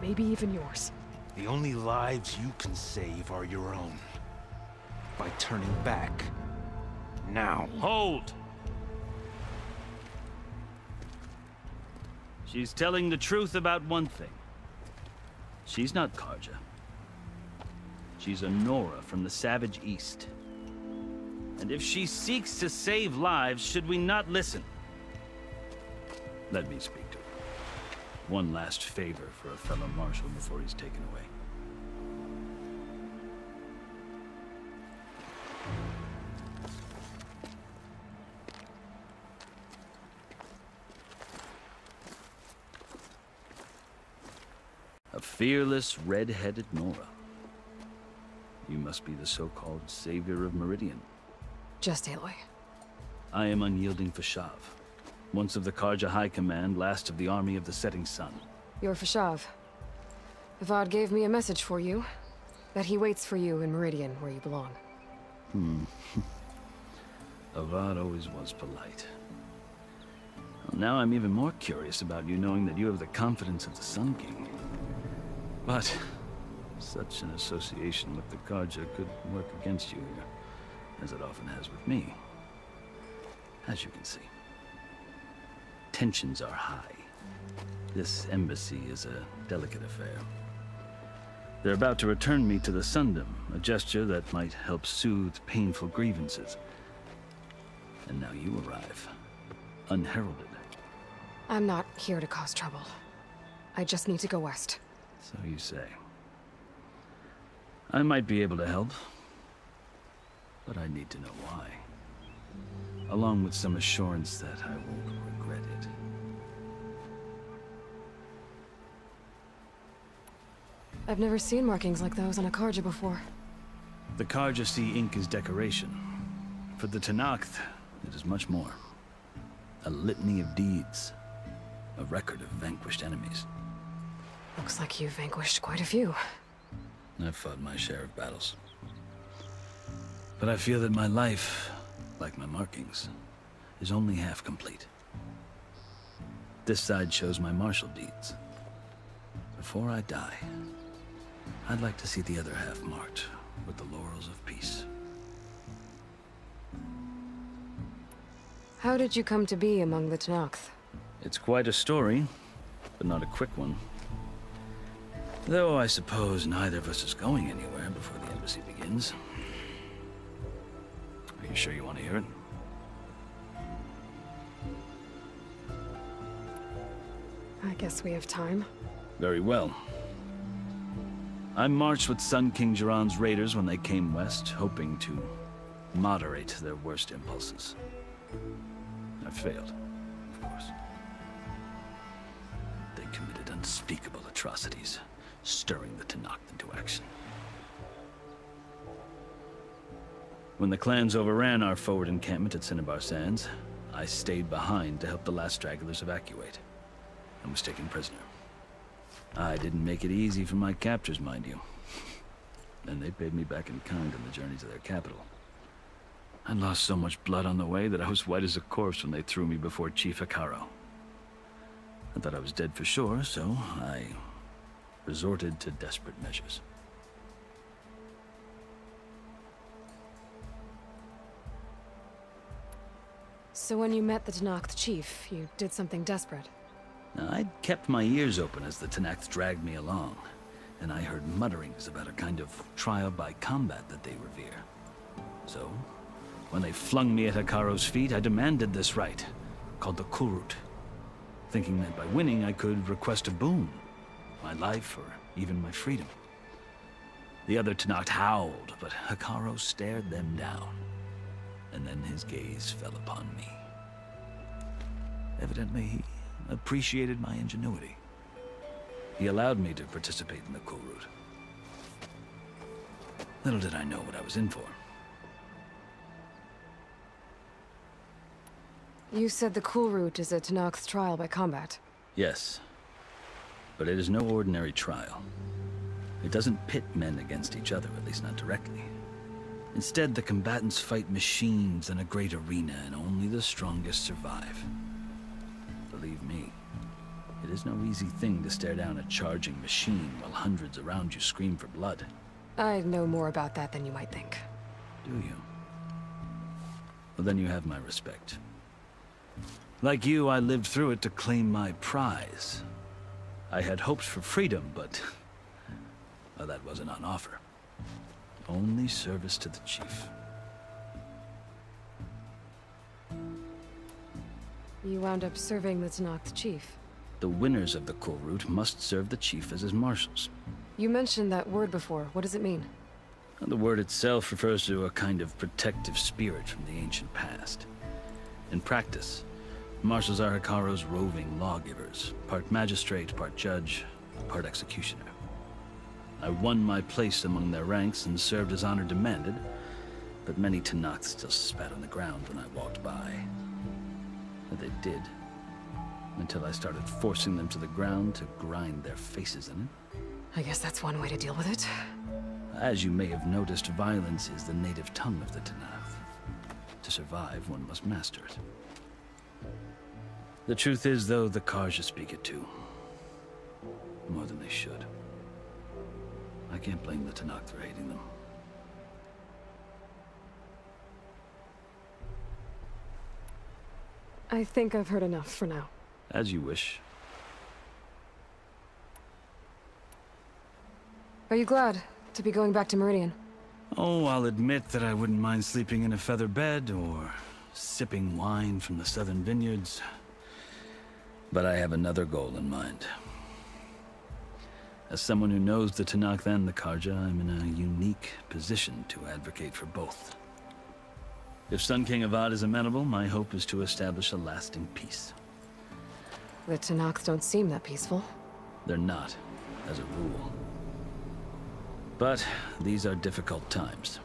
Maybe even yours. The only lives you can save are your own. by turning back. Now. Hold! She's telling the truth about one thing. She's not Karja. She's a Nora from the Savage East. And if she seeks to save lives, should we not listen? Let me speak to her. One last favor for a fellow marshal before he's taken away. A fearless, red-headed Nora. You must be the so-called savior of Meridian. Just Aloy. I am unyielding Fashav, once of the Karja High Command, last of the army of the Setting Sun. You're Fashav. Avad gave me a message for you. That he waits for you in Meridian, where you belong. Avad always was polite. Well, now I'm even more curious about you knowing that you have the confidence of the Sun King. But such an association with the Karja could work against you here, as it often has with me. As you can see, tensions are high. This embassy is a delicate affair. They're about to return me to the Sundom, a gesture that might help soothe painful grievances. And now you arrive, unheralded. I'm not here to cause trouble. I just need to go west. So you say. I might be able to help, but I need to know why. Along with some assurance that I won't regret it. I've never seen markings like those on a Karja before. The Karja see ink as decoration. For the Tenakth, it is much more. A litany of deeds. A record of vanquished enemies. Looks like you've vanquished quite a few. I've fought my share of battles. But I feel that my life, like my markings, is only half complete. This side shows my martial deeds. Before I die, I'd like to see the other half marked with the laurels of peace. How did you come to be among the Tenakth? It's quite a story, but not a quick one. Though I suppose neither of us is going anywhere before the embassy begins. Are you sure you want to hear it? I guess we have time. Very well. I marched with Sun King Jiran's raiders when they came west, hoping to moderate their worst impulses. I failed, of course. They committed unspeakable atrocities, stirring the Tenakth into action. When the clans overran our forward encampment at Cinnabar Sands, I stayed behind to help the last stragglers evacuate, and was taken prisoner. I didn't make it easy for my captors, mind you. And they paid me back in kind on the journey to their capital. I lost so much blood on the way that I was white as a corpse when they threw me before Chief Hekaro. I thought I was dead for sure, so I resorted to desperate measures. So when you met the Tenakth chief, you did something desperate? Now, I'd kept my ears open as the Tenakth dragged me along, and I heard mutterings about a kind of trial by combat that they revere. So, when they flung me at Hekaro's feet, I demanded this right, called the Kulrut, thinking that by winning I could request a boon, my life or even my freedom. The other Tenakth howled, but Hekaro stared them down, and then his gaze fell upon me. Evidently, he appreciated my ingenuity. He allowed me to participate in the Kulrut. Little did I know what I was in for. You said the Kulrut is a Tenakth trial by combat. Yes, but it is no ordinary trial. It doesn't pit men against each other, at least not directly. Instead, the combatants fight machines in a great arena, and only the strongest survive. Believe me, it is no easy thing to stare down a charging machine while hundreds around you scream for blood. I know more about that than you might think. Do you? Well, then you have my respect. Like you, I lived through it to claim my prize. I had hopes for freedom, but... well, that wasn't on offer. Only service to the chief. You wound up serving the Tenakth chief. The winners of the Cool Route must serve the chief as his marshals. You mentioned that word before. What does it mean? The word itself refers to a kind of protective spirit from the ancient past. In practice, marshals are Hikaru's roving lawgivers, part magistrate, part judge, part executioner. I won my place among their ranks and served as honor demanded, but many Tenakth still spat on the ground when I walked by. And they did, until I started forcing them to the ground to grind their faces in it. I guess that's one way to deal with it. As you may have noticed, violence is the native tongue of the Tenakth. To survive, one must master it. The truth is, though, the Karja speak it too. More than they should. I can't blame the Tenakth for hating them. I think I've heard enough for now. As you wish. Are you glad to be going back to Meridian? Oh, I'll admit that I wouldn't mind sleeping in a feather bed or sipping wine from the southern vineyards. But I have another goal in mind. As someone who knows the Tenakth and the Karja, I'm in a unique position to advocate for both. If Sun King Avad is amenable, my hope is to establish a lasting peace. The Tenakth don't seem that peaceful. They're not, as a rule. But these are difficult times.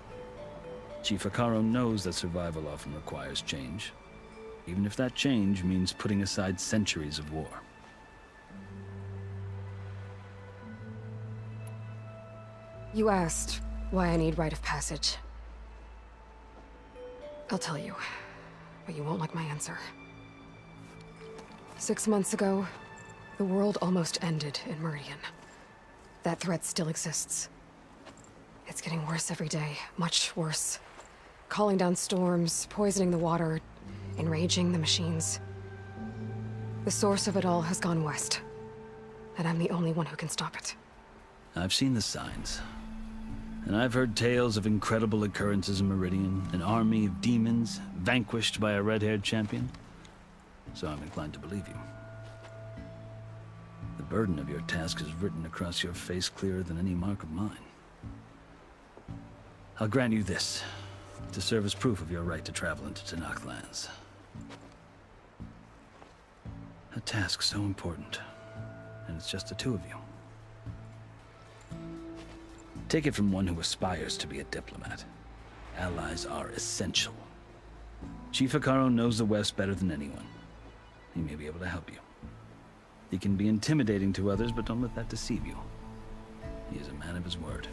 Chief Hikaru knows that survival often requires change, even if that change means putting aside centuries of war. You asked why I need rite of passage. I'll tell you, but you won't like my answer. 6 months ago, the world almost ended in Meridian. That threat still exists. It's getting worse every day, much worse. Calling down storms, poisoning the water, enraging the machines. The source of it all has gone west, and I'm the only one who can stop it. I've seen the signs. And I've heard tales of incredible occurrences in Meridian, an army of demons vanquished by a red-haired champion. So I'm inclined to believe you. The burden of your task is written across your face clearer than any mark of mine. I'll grant you this, to serve as proof of your right to travel into Tenakth lands. A task so important, and it's just the two of you. Take it from one who aspires to be a diplomat. Allies are essential. Chief Hikaru knows the West better than anyone. He may be able to help you. He can be intimidating to others, but don't let that deceive you. He is a man of his word.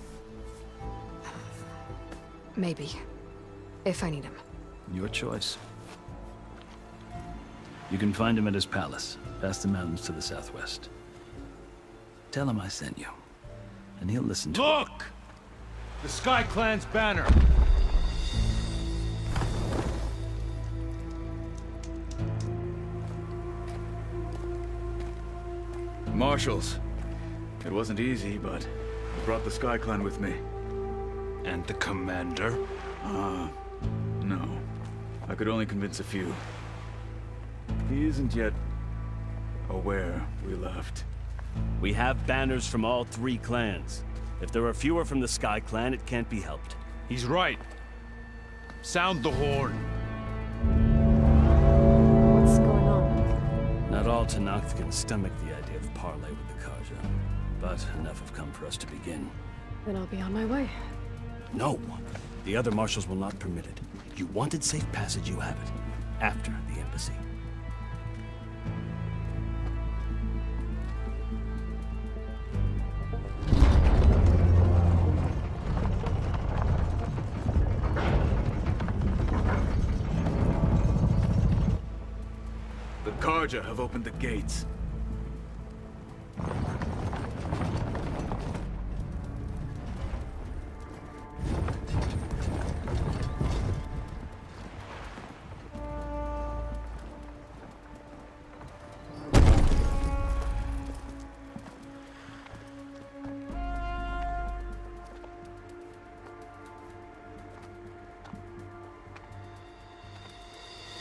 Maybe. If I need him. Your choice. You can find him at his palace, past the mountains to the southwest. Tell him I sent you. And he'll listen to Look! The Sky Clan's banner! Marshals. It wasn't easy, but I brought the Sky Clan with me. And the commander? No. I could only convince a few. He isn't yet aware we left. We have banners from all 3 clans. If there are fewer from the Sky Clan, it can't be helped. He's right. Sound the horn. What's going on? Not all Tenakth can stomach the idea of parley with the Karja, but enough have come for us to begin. Then I'll be on my way. No. The other marshals will not permit it. You wanted safe passage, you have it. After the embassy. The Karja have opened the gates.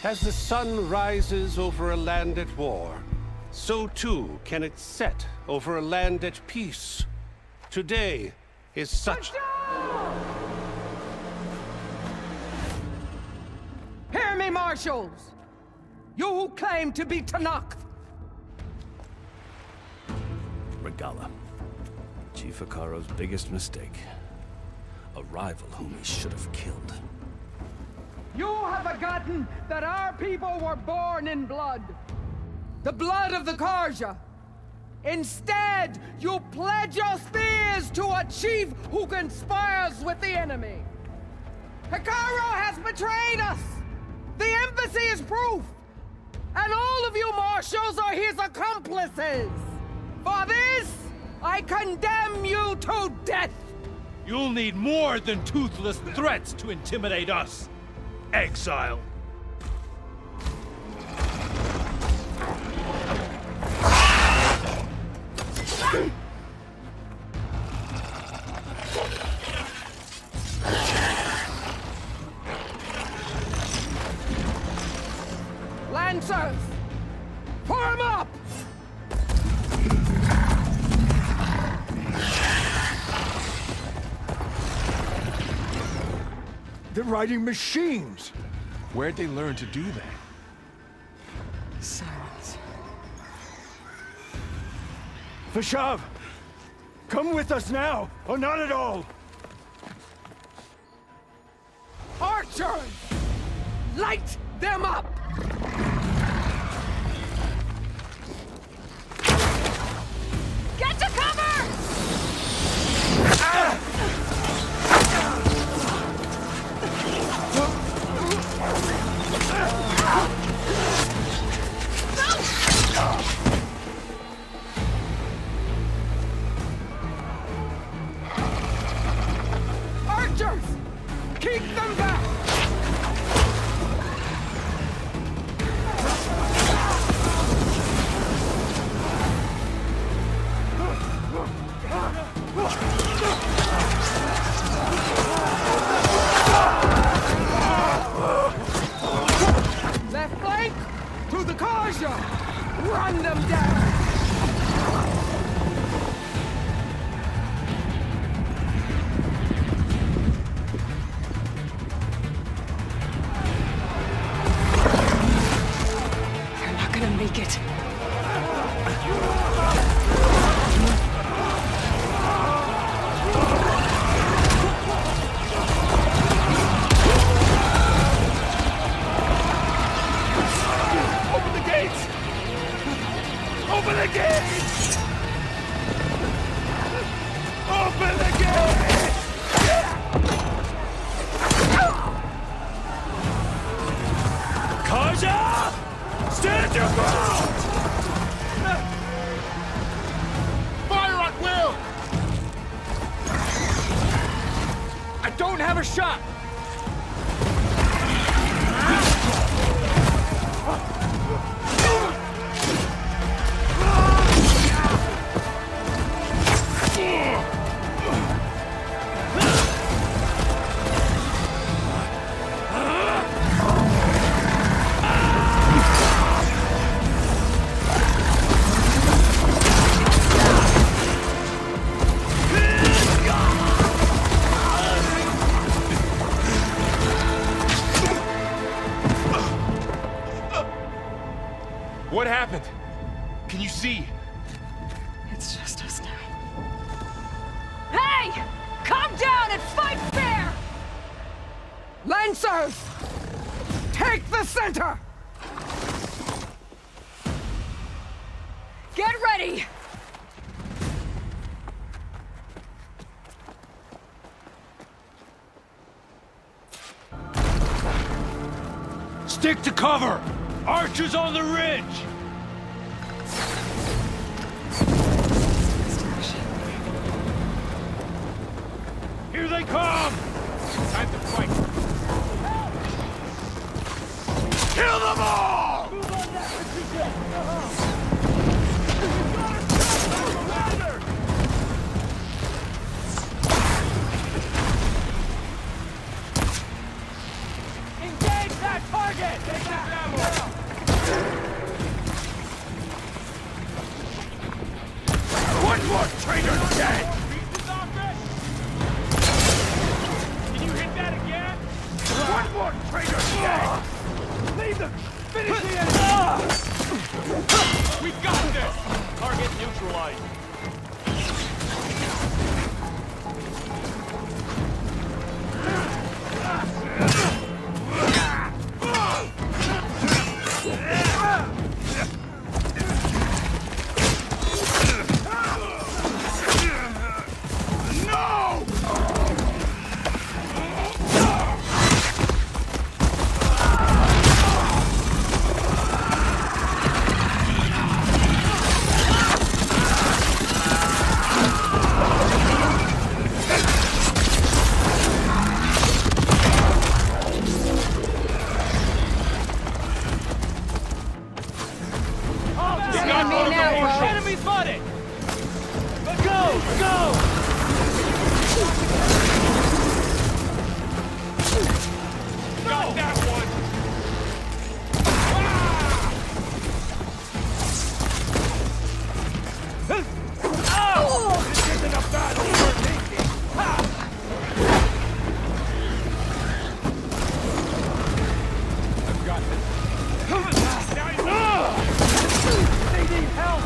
As the sun rises over a land at war, so too can it set over a land at peace. Today is such... Hear me, marshals! You who claim to be Tanakh! Regala. Chief Hikaro's biggest mistake. A rival whom he should have killed. You have forgotten that our people were born in blood. The blood of the Karja. Instead, you pledge your spears to a chief who conspires with the enemy. Hikaro has betrayed us! The embassy is proof! And all of you marshals are his accomplices! For this, I condemn you to death! You'll need more than toothless threats to intimidate us, exile. Lancers! Form up! They're riding machines! Where'd they learn to do that? Silence. Vashav! Come with us now, or not at all! Archers! Light them up! Get to cover! Archers! Keep them back! Left flank! To the Karja! Run them down! You're not gonna make it. Open the gates! Open the gates! Open the gates! Karja! Stand your ground! Fire at will! I don't have a shot! What happened? Can you see? It's just us now. Hey! Calm down and fight fair! Lancers! Take the center! Get ready! Stick to cover! Archers on the ridge! Here they come! Time to fight! Kill them all! Engage that target! Take that down! One more traitor dead! Can you hit that again? One more traitor dead! Leave them! Finish the enemy! We got this! Target neutralized. Enemy spotted! Go! Go! Got that one! Oh! This isn't a battle worth taking! I've got this. They need help!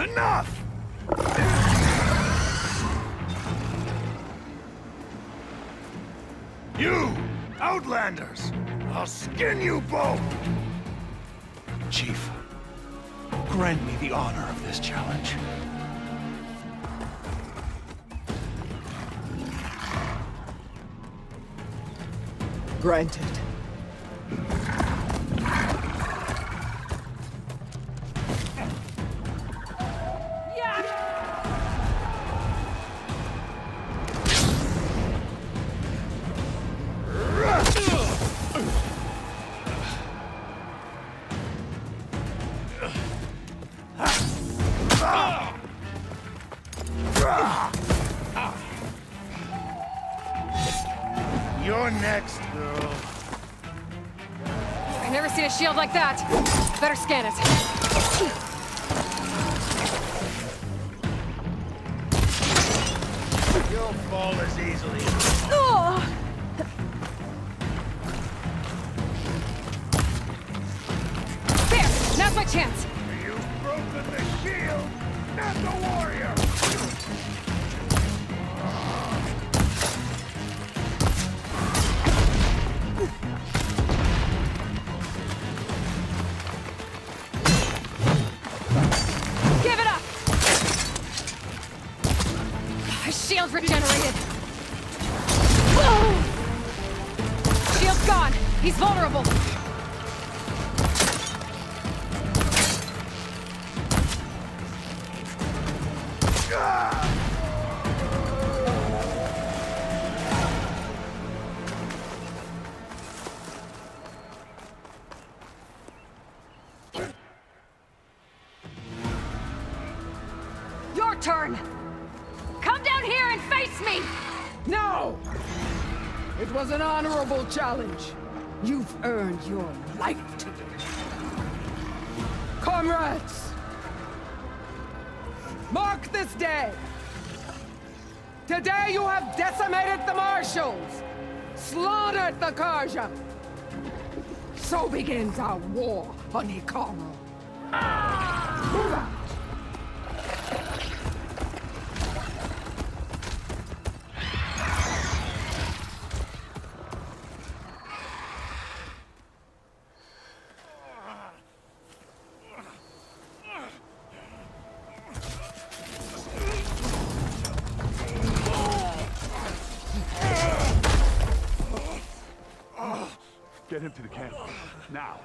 Enough! You, Outlanders! I'll skin you both! Chief, grant me the honor of this challenge. Granted. You're next, girl. I've never seen a shield like that. Better scan it. You'll fall as easily. There! Now's my chance! You've broken the shield, not the warrior! Give it up! His shield regenerated. Shield's gone. He's vulnerable. Your turn! Come down here and face me! No! It was an honorable challenge. You've earned your life today. Comrades! Mark this day Today you have decimated the marshals, slaughtered the Karja. So begins our war, Honeycomb. Move out! Get him to the camp. Now.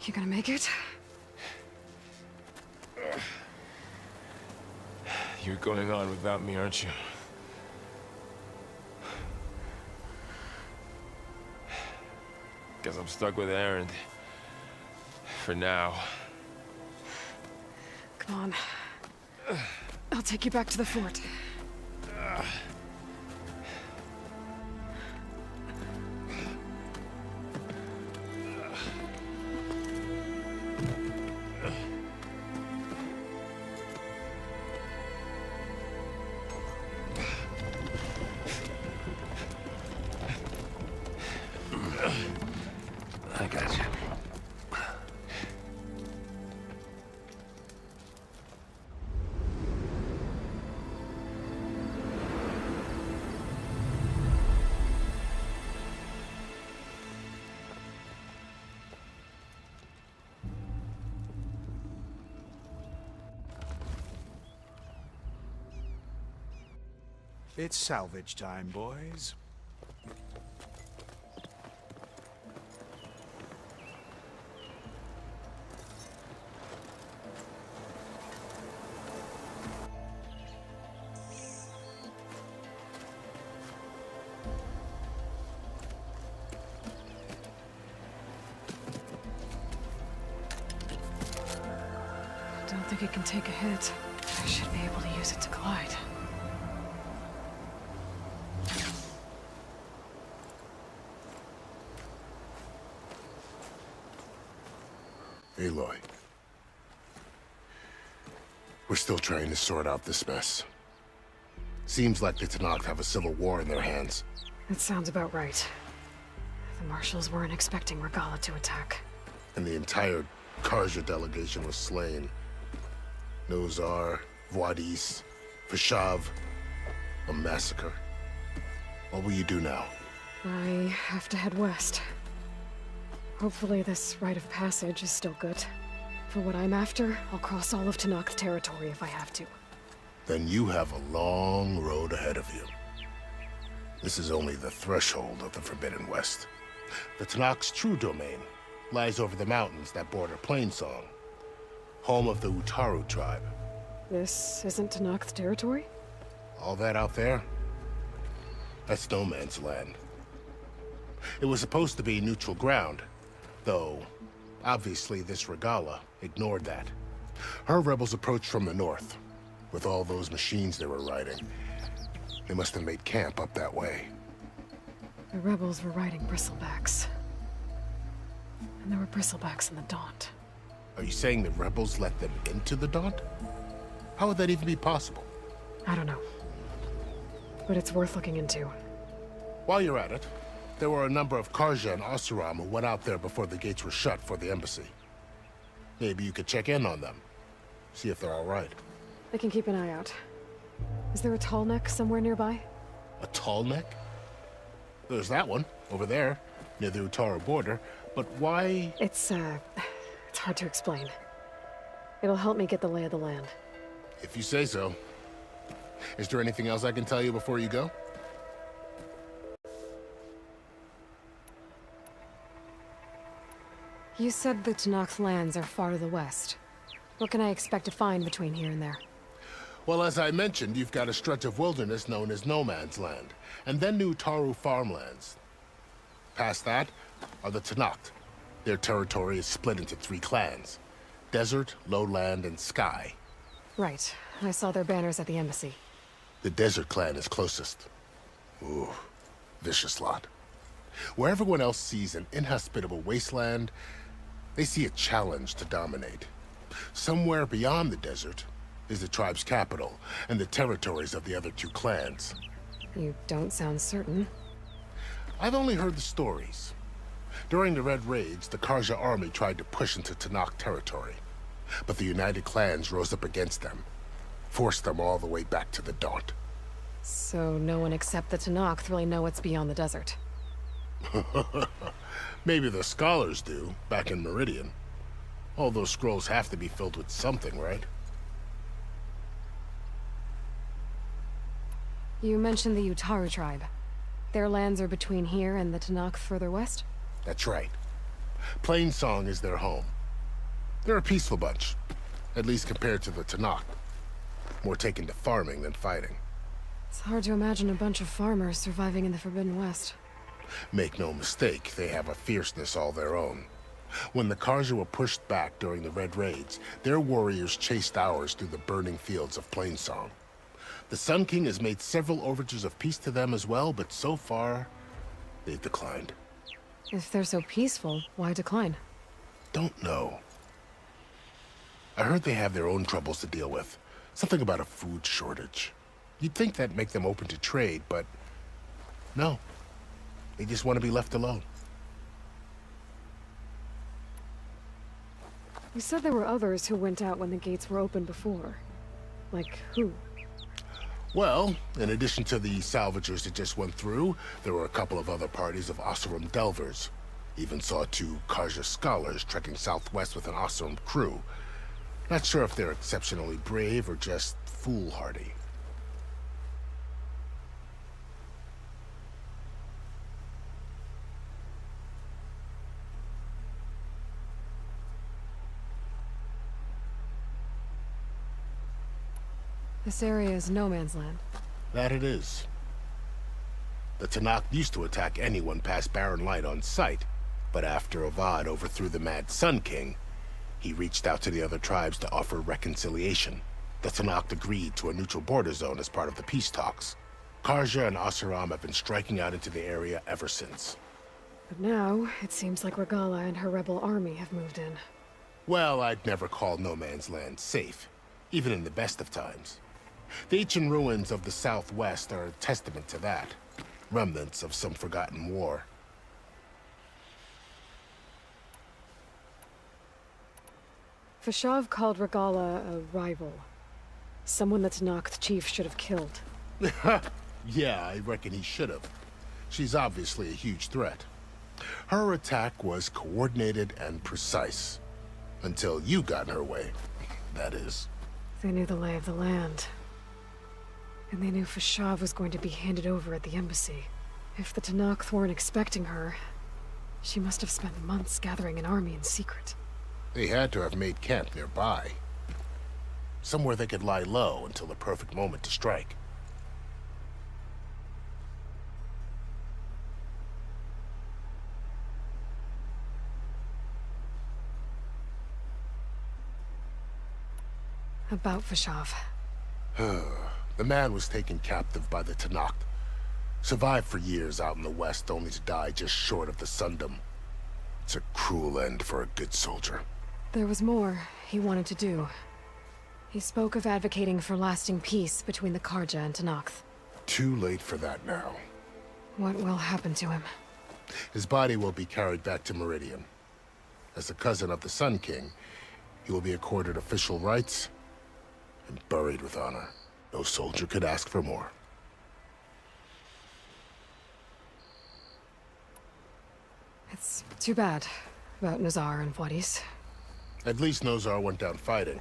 You gonna make it? You're going on without me, aren't you? Guess I'm stuck with Erend. For now. Come on. I'll take you back to the fort. I got you. It's salvage time, boys. Don't think it can take a hit. I should be able to use it to glide. Aloy. We're still trying to sort out this mess. Seems like the Tenakth have a civil war in their hands. That sounds about right. The marshals weren't expecting Regala to attack. And the entire Karja delegation was slain. Nozar, Voidis, Vashav. A massacre. What will you do now? I have to head west. Hopefully this rite of passage is still good. For what I'm after, I'll cross all of Tenakth territory if I have to. Then you have a long road ahead of you. This is only the threshold of the Forbidden West. The Tenakth's true domain lies over the mountains that border Plainsong, home of the Utaru tribe. This isn't Tenakth territory? All that out there? That's no man's land. It was supposed to be neutral ground, though obviously this Regala ignored that. Her rebels approached from the north, with all those machines they were riding. They must have made camp up that way. The rebels were riding bristlebacks. And there were bristlebacks in the Daunt. Are you saying the rebels let them into the Daunt? How would that even be possible? I don't know. But it's worth looking into. While you're at it, there were a number of Karja and Oseram who went out there before the gates were shut for the embassy. Maybe you could check in on them. See if they're all right. I can keep an eye out. Is there a tall neck somewhere nearby? A tall neck? There's that one, over there, near the Utaru border. But why? It's hard to explain. It'll help me get the lay of the land. If you say so. Is there anything else I can tell you before you go? You said the Tenakth lands are far to the west. What can I expect to find between here and there? Well, as I mentioned, you've got a stretch of wilderness known as No Man's Land, and then new Utaru farmlands. Past that are the Tenakth. Their territory is split into 3 clans: Desert, Lowland, and Sky. Right. I saw their banners at the embassy. The Desert clan is closest. Ooh, vicious lot. Where everyone else sees an inhospitable wasteland, they see a challenge to dominate. Somewhere beyond the desert is the tribe's capital and the territories of the other two clans. You don't sound certain. I've only heard the stories. During the Red Raids, the Karja army tried to push into Tanakh territory, but the United Clans rose up against them, forced them all the way back to the Daunt. So no one except the Tanakh really know what's beyond the desert. Maybe the scholars do, back in Meridian. All those scrolls have to be filled with something, right? You mentioned the Utaru tribe. Their lands are between here and the Tanakh further west? That's right. Plainsong is their home. They're a peaceful bunch, at least compared to the Tanakh. More taken to farming than fighting. It's hard to imagine a bunch of farmers surviving in the Forbidden West. Make no mistake, they have a fierceness all their own. When the Karja were pushed back during the Red Raids, their warriors chased ours through the burning fields of Plainsong. The Sun King has made several overtures of peace to them as well, but so far, they've declined. If they're so peaceful, why decline? Don't know. I heard they have their own troubles to deal with. Something about a food shortage. You'd think that'd make them open to trade, but no. They just want to be left alone. You said there were others who went out when the gates were open before. Like who? Well, in addition to the salvagers that just went through, there were a couple of other parties of Oseram delvers. Even saw 2 Karja scholars trekking southwest with an Oseram crew. Not sure if they're exceptionally brave or just foolhardy. This area is no man's land. That it is. The Tanakh used to attack anyone past Barren Light on sight, but after Avad overthrew the Mad Sun King, he reached out to the other tribes to offer reconciliation. The Tanakh agreed to a neutral border zone as part of the peace talks. Karja and Oseram have been striking out into the area ever since. But now, it seems like Regala and her rebel army have moved in. Well, I'd never call no man's land safe, even in the best of times. The ancient ruins of the Southwest are a testament to that. Remnants of some forgotten war. Fashav called Regala a rival. Someone that Tanakh chief should have killed. Yeah, I reckon he should have. She's obviously a huge threat. Her attack was coordinated and precise. Until you got in her way, that is. They knew the lay of the land. And they knew Fashav was going to be handed over at the embassy. If the Tanakh weren't expecting her, she must have spent months gathering an army in secret. They had to have made camp nearby. Somewhere they could lie low until the perfect moment to strike. About Fashav. The man was taken captive by the Tanakh. Survived for years out in the west, only to die just short of the Sundom. It's a cruel end for a good soldier. There was more he wanted to do. He spoke of advocating for lasting peace between the Karja and Tanakh. Too late for that now. What will happen to him? His body will be carried back to Meridian. As a cousin of the Sun King, he will be accorded official rights and buried with honor. No soldier could ask for more. It's too bad about Nazar and Wadis. At least Nozar went down fighting.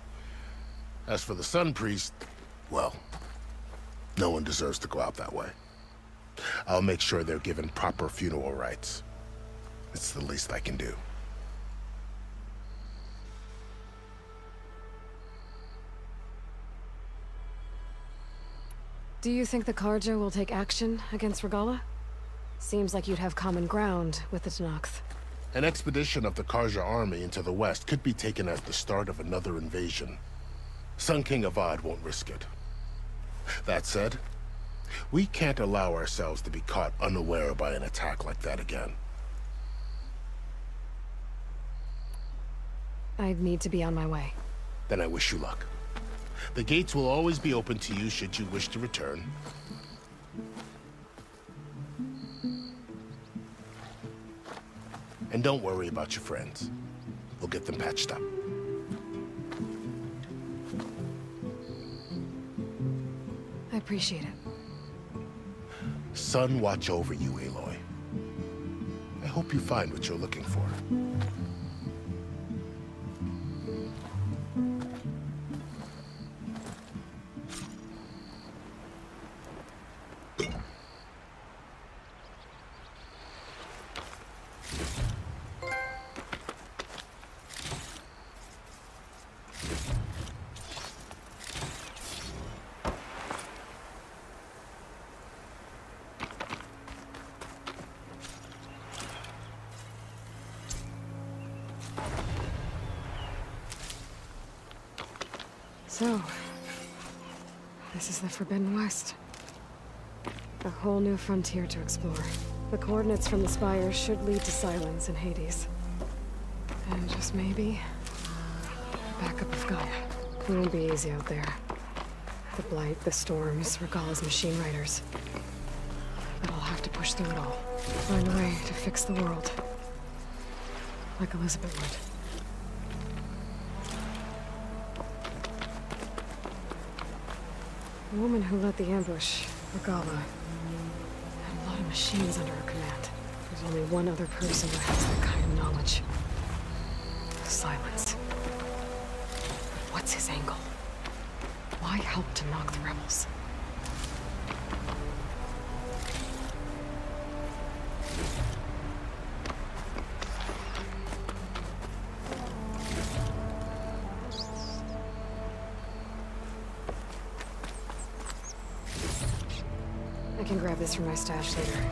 As for the Sun Priest, well, no one deserves to go out that way. I'll make sure they're given proper funeral rites. It's the least I can do. Do you think the Karja will take action against Regala? Seems like you'd have common ground with the Tanakh. An expedition of the Karja army into the west could be taken as the start of another invasion. Sun King Avad won't risk it. That said, we can't allow ourselves to be caught unaware by an attack like that again. I'd need to be on my way. Then I wish you luck. The gates will always be open to you should you wish to return. And don't worry about your friends. We'll get them patched up. I appreciate it. Sun watch over you, Aloy. I hope you find what you're looking for. So, this is the Forbidden West. A whole new frontier to explore. The coordinates from the spires should lead to Silence and Hades. And just maybe, backup of Gaia. It won't be easy out there. The Blight, the Storms, Regalla's machine riders. But I'll have to push through it all. Find a way to fix the world. Like Elizabeth would. The woman who led the ambush, Regalla, had a lot of machines under her command. There's only one other person who has that kind of knowledge. Silence. But what's his angle? Why help to knock the rebels? I can grab this from my stash later.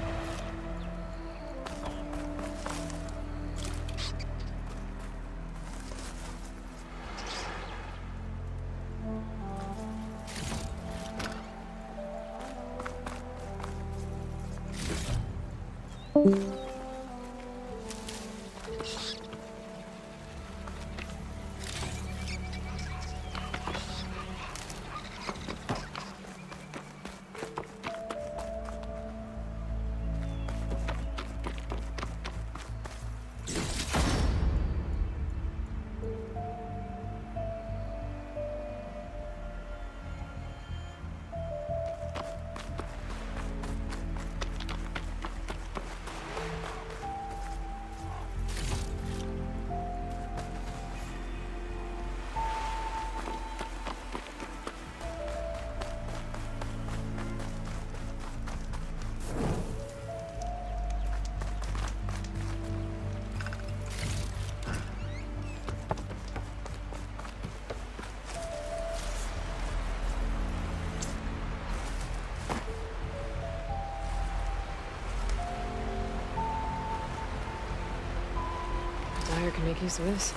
Dyer can make use of this.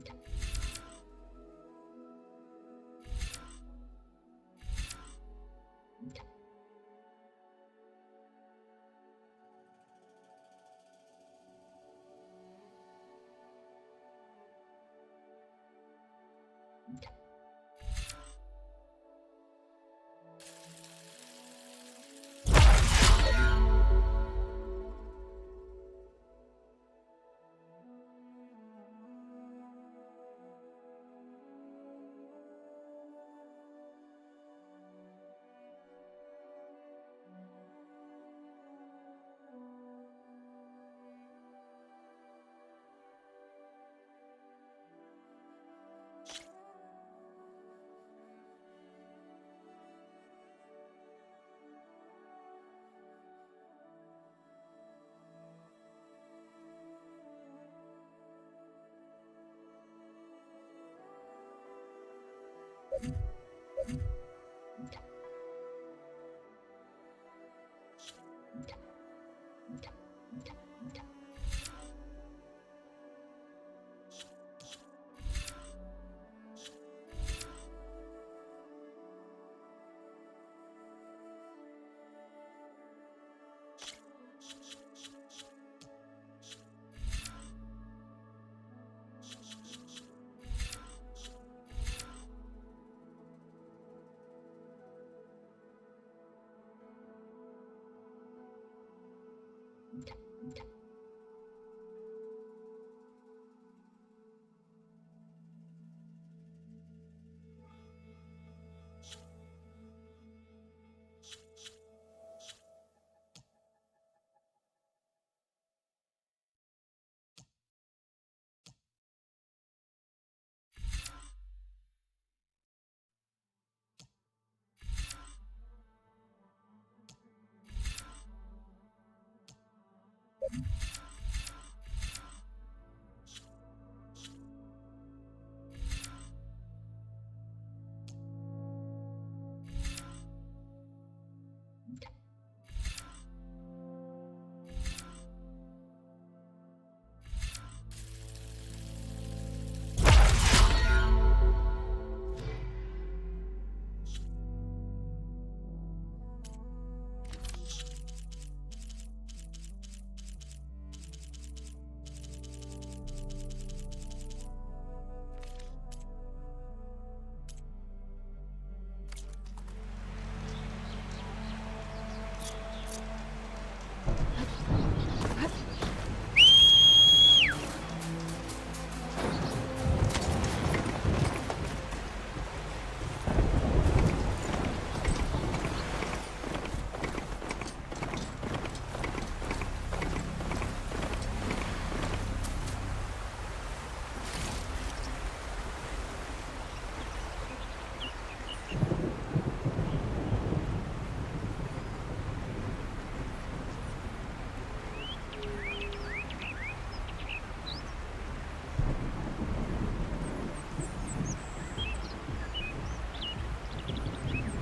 you